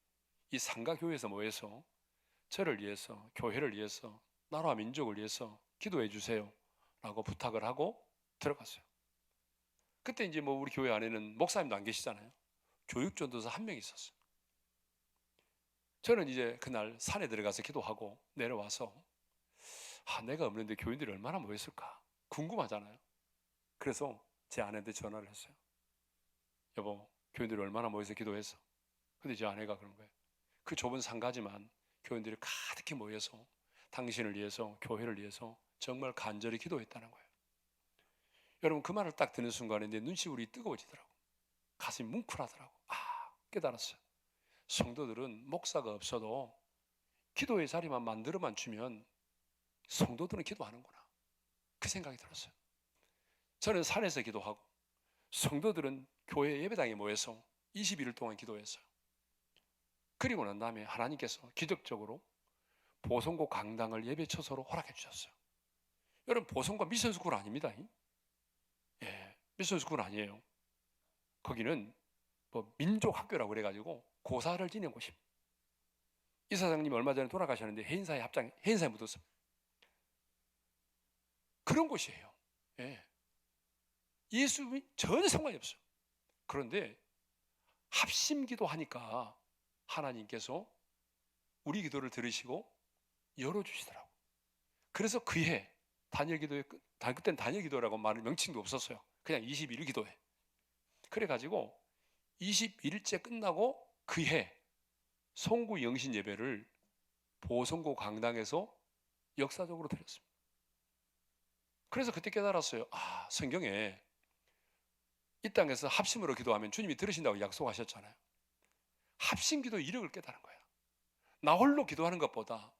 이 상가교회에서 모여서 저를 위해서 교회를 위해서 나라와 민족을 위해서 기도해 주세요 라고 부탁을 하고 들어갔어요. 그때 이제 뭐 우리 교회 안에는 목사님도 안 계시잖아요. 교육전도사 한 명 있었어요. 저는 이제 그날 산에 들어가서 기도하고 내려와서 내가 없는데 교인들이 얼마나 모였을까 궁금하잖아요. 그래서 제 아내한테 전화를 했어요. 여보, 교인들이 얼마나 모여서 기도했어? 근데 제 아내가 그런 거예요. 그 좁은 상가지만 교인들이 가득히 모여서 당신을 위해서 교회를 위해서 정말 간절히 기도했다는 거예요. 여러분 그 말을 딱 듣는 순간에 내 눈시울이 뜨거워지더라고. 가슴이 뭉클하더라고. 깨달았어요. 성도들은 목사가 없어도 기도의 자리만 만들어만 주면 성도들은 기도하는구나. 그 생각이 들었어요. 저는 산에서 기도하고 성도들은 교회 예배당에 모여서 21일 동안 기도했어요. 그리고 난 다음에 하나님께서 기적적으로 보성고 강당을 예배 처소로 허락해 주셨어요. 여러분 보성고 미션스쿨 아닙니다. 예, 미션스쿨 아니에요. 거기는 뭐 민족학교라고 그래가지고 고사를 지낸 곳입니다. 이사장님이 얼마 전에 돌아가셨는데 해인사에 묻었어요. 그런 곳이에요. 예. 예수님이 전혀 상관이 없어요. 그런데 합심기도 하니까 하나님께서 우리 기도를 들으시고 열어주시더라고. 그래서 그해 다니엘 기도회, 그때는 다니엘 기도라고 말할 명칭도 없었어요. 그냥 21일 기도회. 그래가지고 21일째 끝나고 그해 송구 영신 예배를 보성고 강당에서 역사적으로 드렸습니다. 그래서 그때 깨달았어요. 아, 성경에 이 땅에서 합심으로 기도하면 주님이 들으신다고 약속하셨잖아요. 합심 기도의 이력을 깨달은 거야. 나 홀로 기도하는 것보다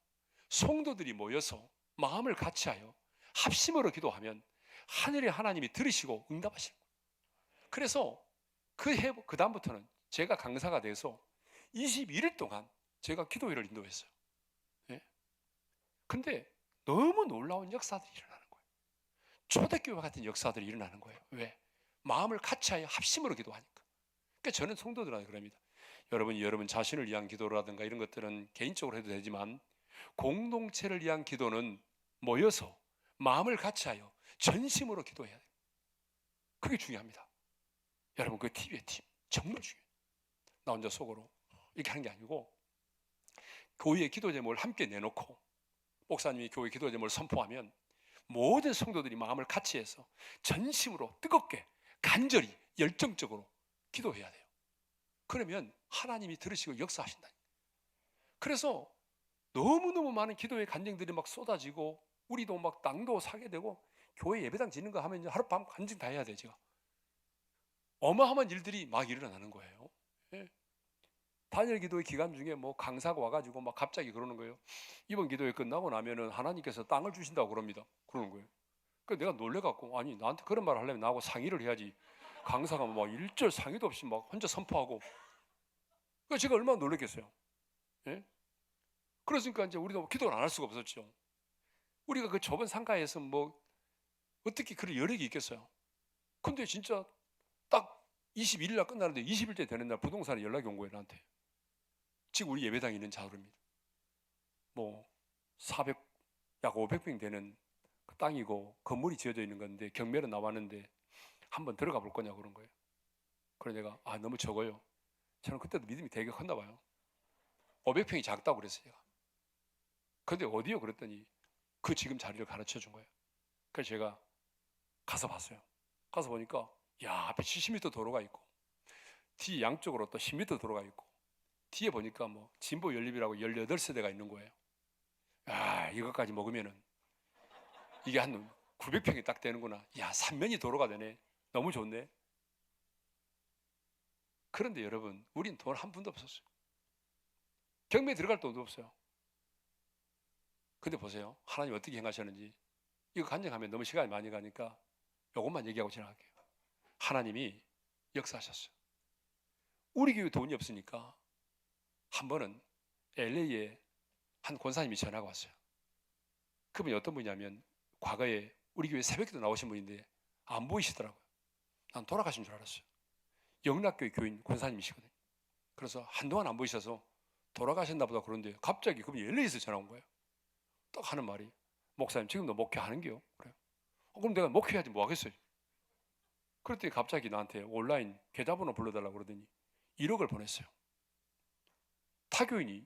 성도들이 모여서 마음을 같이하여 합심으로 기도하면 하늘의 하나님이 들으시고 응답하시는 거예요. 그래서 그 다음부터는 제가 강사가 돼서 21일 동안 제가 기도회를 인도했어요. 예? 근데 너무 놀라운 역사들이 일어나는 거예요. 초대교회 같은 역사들이 일어나는 거예요. 왜? 마음을 같이하여 합심으로 기도하니까. 그러니까 저는 성도들한테 그럽니다. 여러분이 여러분 자신을 위한 기도라든가 이런 것들은 개인적으로 해도 되지만 공동체를 위한 기도는 모여서 마음을 같이하여 전심으로 기도해야 돼요. 그게 중요합니다. 여러분 그 TV의 팀 정말 중요해요. 나 혼자 속으로 이렇게 하는 게 아니고 교회의 기도 제목을 함께 내놓고 목사님이 교회 기도 제목을 선포하면 모든 성도들이 마음을 같이 해서 전심으로 뜨겁게 간절히 열정적으로 기도해야 돼요. 그러면 하나님이 들으시고 역사하신다. 그래서 너무너무 많은 기도의 간증들이 막 쏟아지고 우리도 막 땅도 사게 되고 교회 예배당 짓는 거 하면 하룻밤 간증 다 해야 돼요. 제가 어마어마한 일들이 막 일어나는 거예요. 예. 단일 기도의 기간 중에 뭐 강사가 와가지고 막 갑자기 그러는 거예요. 이번 기도회 끝나고 나면은 하나님께서 땅을 주신다고 그러는 거예요. 그래서 내가 놀래갖고 아니 나한테 그런 말을 하려면 나하고 상의를 해야지. 강사가 막 일절 상의도 없이 막 혼자 선포하고. 그래서 제가 얼마나 놀랬겠어요. 예? 그러니까 이제 우리도 기도를 안 할 수가 없었죠. 우리가 그 좁은 상가에서 뭐 어떻게 그런 여력이 있겠어요. 근데 진짜 딱 21일 날 끝나는데 20일째 되는 날 부동산에 연락이 온 거예요. 나한테. 지금 우리 예배당에 있는 자료입니다. 뭐 약 500평 되는 그 땅이고 건물이 지어져 있는 건데 경매로 나왔는데 한번 들어가 볼 거냐고 그런 거예요. 그래서 내가 너무 적어요. 저는 그때도 믿음이 되게 컸나 봐요. 500평이 작다고 그랬어요. 제가. 근데 어디요? 그랬더니 그 지금 자리를 가르쳐 준 거예요. 그래서 제가 가서 봤어요. 가서 보니까 앞에 70m 도로가 있고 뒤 양쪽으로 또 10m 도로가 있고 뒤에 보니까 뭐 진보 연립이라고 18세대가 있는 거예요. 이것까지 먹으면은 이게 한 900평이 딱 되는구나. 3면이 도로가 되네. 너무 좋네. 그런데 여러분, 우린 돈 한 푼도 없었어요. 경매에 들어갈 돈도 없어요. 근데 보세요. 하나님 어떻게 행하셨는지. 이거 간증하면 너무 시간이 많이 가니까 이것만 얘기하고 지나갈게요. 하나님이 역사하셨어요. 우리 교회 돈이 없으니까 한 번은 LA에 한 권사님이 전화가 왔어요. 그분이 어떤 분이냐면 과거에 우리 교회 새벽기도 나오신 분인데 안 보이시더라고요. 난 돌아가신 줄 알았어요. 영락교회 교인 권사님이시거든요. 그래서 한동안 안 보이셔서 돌아가셨나 보다 그런데 갑자기 그분이 LA에서 전화 온 거예요. 딱 하는 말이 목사님 지금도 목회하는게요? 그래요. 그럼 내가 목회해야지 뭐 하겠어요. 그랬더니 갑자기 나한테 온라인 계좌번호 불러달라고 그러더니 1억을 보냈어요. 타교인이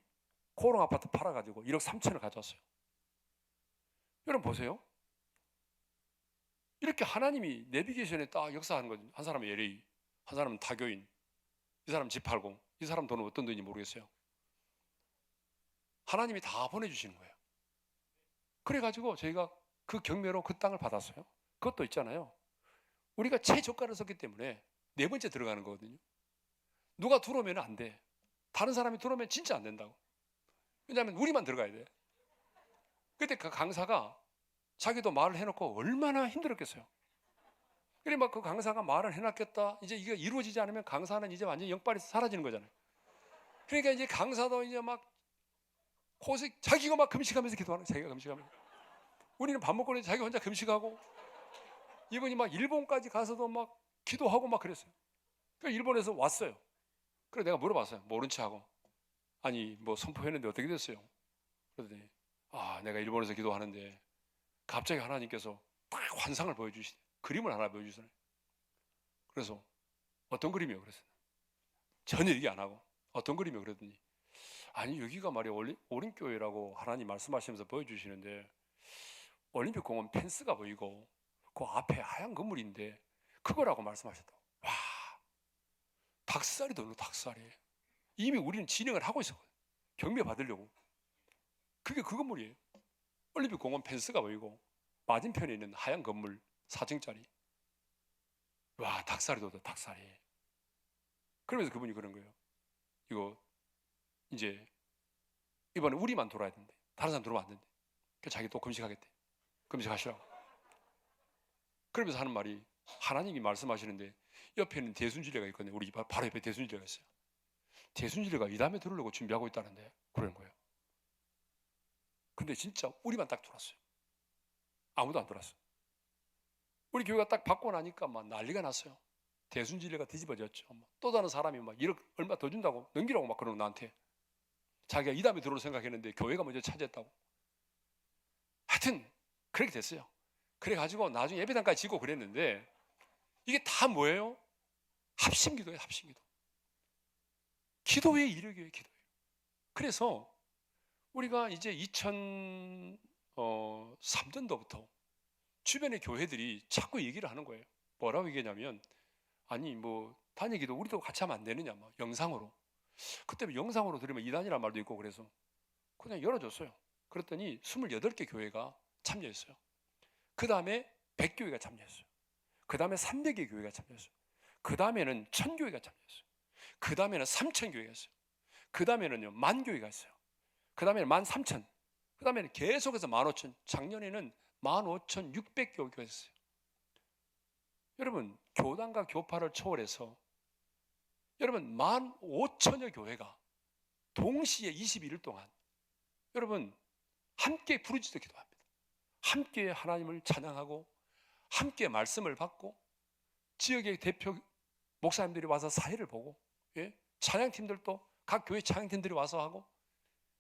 고롱 아파트 팔아가지고 1억 3천을 가져왔어요. 여러분 보세요. 이렇게 하나님이 내비게이션에 딱 역사하는 거죠. 한 사람은 LA, 한 사람은 타교인, 이 사람은 집 팔고, 이 사람 돈은 어떤 돈인지 모르겠어요. 하나님이 다 보내주시는 거예요. 그래가지고 저희가 그 경매로 그 땅을 받았어요. 그것도 있잖아요. 우리가 최저가를 썼기 때문에 4번째 들어가는 거거든요. 누가 들어오면 안 돼. 다른 사람이 들어오면 진짜 안 된다고. 왜냐하면 우리만 들어가야 돼. 그때 그 강사가 자기도 말을 해놓고 얼마나 힘들었겠어요. 그래 막 그 강사가 말을 해놨겠다. 이제 이게 이루어지지 않으면 강사는 이제 완전히 영빨이 사라지는 거잖아요. 그러니까 이제 강사도 이제 막 고색 자기가 막 금식하면서 기도하는 거예요. 자기가 금식하면서. 우리는 밥 먹고 자기 혼자 금식하고 이분이 막 일본까지 가서도 막 기도하고 막 그랬어요. 그러니까 일본에서 왔어요. 그래서 내가 물어봤어요. 모른 척하고 아니 뭐 선포했는데 어떻게 됐어요? 그러더니 내가 일본에서 기도하는데 갑자기 하나님께서 딱 환상을 보여주시네. 그림을 하나 보여주시네. 그래서 어떤 그림이요? 그랬어요. 전혀 얘기 안 하고 어떤 그림이요? 그랬더니 아니 여기가 말이야 오림교회라고 하나님 말씀하시면서 보여주시는데 올림픽 공원 펜스가 보이고 그 앞에 하얀 건물인데 그거라고 말씀하셨다고. 와, 닭살이 돌고 닭살이. 이미 우리는 진행을 하고 있었거든요. 경매 받으려고. 그게 그 건물이에요. 올림픽 공원 펜스가 보이고 맞은편에 있는 하얀 건물 4층짜리. 와, 닭살이 돋아, 닭살이. 그러면서 그분이 그런 거예요. 이거 이제 이번에 우리만 돌아야 된대. 다른 사람 들어오면 안 된대. 그래서 자기 또 금식하겠대. 금식하시라고. 그러면서 하는 말이, 하나님이 말씀하시는데 옆에는 대순진례가 있거든요. 우리 바로 옆에 대순진례가 있어요. 대순진례가 이 다음에 들으려고 준비하고 있다는데 그러는 거예요. 근데 진짜 우리만 딱 들어왔어요. 아무도 안 들어왔어요. 우리 교회가 딱 받고 나니까 막 난리가 났어요. 대순진례가 뒤집어졌죠. 또 다른 사람이 막 1억 얼마 더 준다고 넘기라고 막 그러는 나한테. 자기가 이 다음에 들어올 생각했는데 교회가 먼저 차지했다고. 하여튼 그렇게 됐어요. 그래가지고 나중에 예배당까지 지고 그랬는데 이게 다 뭐예요? 합심기도예요. 합심기도. 기도의 이력이에요. 기도예요. 그래서 우리가 이제 2003년도부터 주변의 교회들이 자꾸 얘기를 하는 거예요. 뭐라고 얘기하냐면, 아니 뭐 단위기도 우리도 같이 하면 안 되느냐, 막 영상으로. 그때 영상으로 들으면 이단이라는 말도 있고 그래서 그냥 열어줬어요. 그랬더니 28개 교회가 참여했어요. 그 다음에 100교회가 참여했어요. 그 다음에 300개 교회가 참여했어요. 그 다음에는 1000교회가 참여했어요. 그 다음에는 3000교회가 있어요. 그 다음에는요 10,000교회가 있어요. 그 다음에는 13,000. 그 다음에는 계속해서 15,000. 작년에는 15,600교회가 있어요. 여러분, 교단과 교파를 초월해서 여러분 15,000여 교회가 동시에 21일 동안 여러분 함께 부르짖어 기도합니다. 함께 하나님을 찬양하고 함께 말씀을 받고 지역의 대표 목사님들이 와서 사회를 보고, 예? 찬양팀들도 각 교회 찬양팀들이 와서 하고,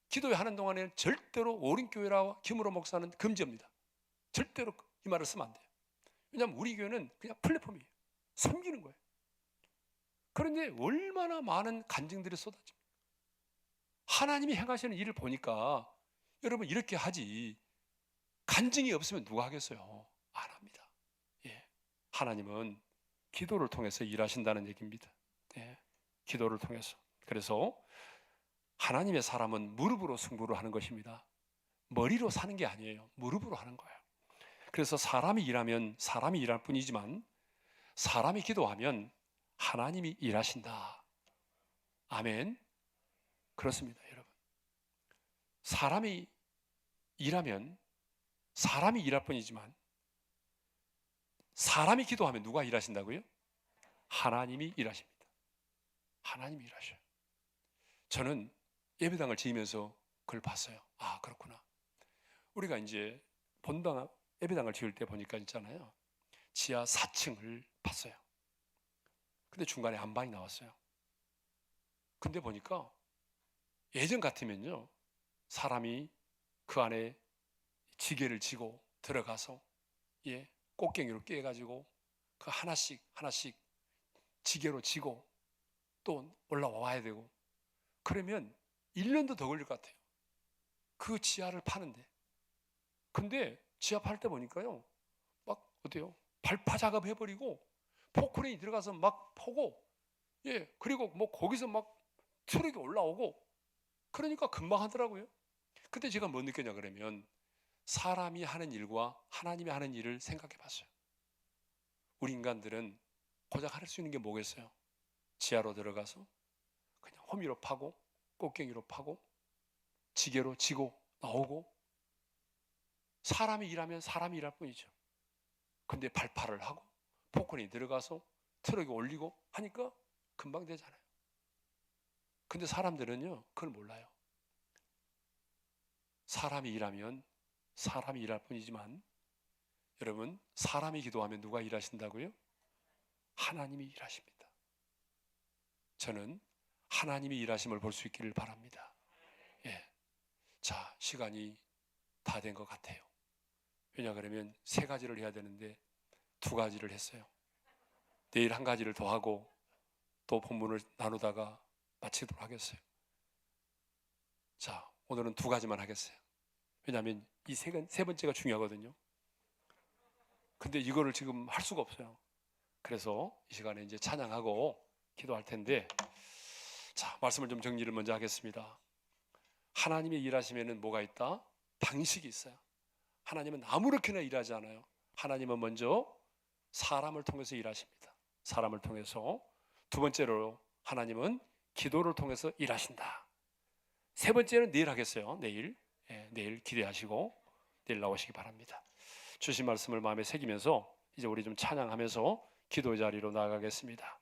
기도회 하는 동안에는 절대로 오륜교회라 김우로 목사는 금지입니다. 절대로 이 말을 쓰면 안 돼요. 왜냐하면 우리 교회는 그냥 플랫폼이에요. 섬기는 거예요. 그런데 얼마나 많은 간증들이 쏟아집니까? 하나님이 행하시는 일을 보니까 여러분 이렇게 하지, 간증이 없으면 누가 하겠어요? 안 합니다. 예. 하나님은 기도를 통해서 일하신다는 얘기입니다. 예. 기도를 통해서. 그래서 하나님의 사람은 무릎으로 승부를 하는 것입니다. 머리로 사는 게 아니에요. 무릎으로 하는 거예요. 그래서 사람이 일하면 사람이 일할 뿐이지만 사람이 기도하면 하나님이 일하신다. 아멘. 그렇습니다, 여러분. 사람이 일하면 사람이 일할 뿐이지만 사람이 기도하면 누가 일하신다고요? 하나님이 일하십니다. 하나님이 일하셔요. 저는 예배당을 지으면서 그걸 봤어요. 아, 그렇구나. 우리가 이제 본당 예배당을 지을 때 보니까 있잖아요. 지하 4층을 봤어요. 근데 중간에 안방이 나왔어요. 근데 보니까 예전 같으면요, 사람이 그 안에 지게를 지고 들어가서, 예, 꽃갱이로 꿰가지고 그 하나씩 지게로 지고 또 올라와 와야 되고, 그러면 1년도 더 걸릴 것 같아요. 그 지하를 파는데. 근데 지하 팔 때 보니까요, 막 어때요? 발파 작업 해버리고 포크레인이 들어가서 막 포고, 예, 그리고 뭐 거기서 막 트럭이 올라오고, 그러니까 금방 하더라고요. 그때 제가 뭐 느꼈냐 그러면, 사람이 하는 일과 하나님이 하는 일을 생각해 봤어요. 우리 인간들은 고작 할 수 있는 게 뭐겠어요? 지하로 들어가서 그냥 호미로 파고 꽃갱이로 파고 지게로 지고 나오고, 사람이 일하면 사람이 일할 뿐이죠. 근데 발파를 하고 포크레인이 들어가서 트럭에 올리고 하니까 금방 되잖아요. 근데 사람들은요, 그걸 몰라요. 사람이 일하면 사람이 일할 뿐이지만, 여러분, 사람이 기도하면 누가 일하신다고요? 하나님이 일하십니다. 저는 하나님이 일하심을 볼 수 있기를 바랍니다. 예. 자, 시간이 다 된 것 같아요. 왜냐 그러면 3가지를 해야 되는데 2가지를 했어요. 내일 1가지를 더 하고 또 본문을 나누다가 마치도록 하겠어요. 자, 오늘은 2가지만 하겠어요. 왜냐하면 이 세 번째가 중요하거든요. 근데 이거를 지금 할 수가 없어요. 그래서 이 시간에 이제 찬양하고 기도할 텐데, 자, 말씀을 좀 정리를 먼저 하겠습니다. 하나님의 일하시면은 뭐가 있다? 방식이 있어요. 하나님은 아무렇게나 일하지 않아요. 하나님은 먼저 사람을 통해서 일하십니다. 사람을 통해서. 두 번째로 하나님은 기도를 통해서 일하신다. 세 번째는 내일 하겠어요. 내일. 내일 기대하시고 내일 나오시기 바랍니다. 주신 말씀을 마음에 새기면서 이제 우리 좀 찬양하면서 기도 자리로 나아가겠습니다.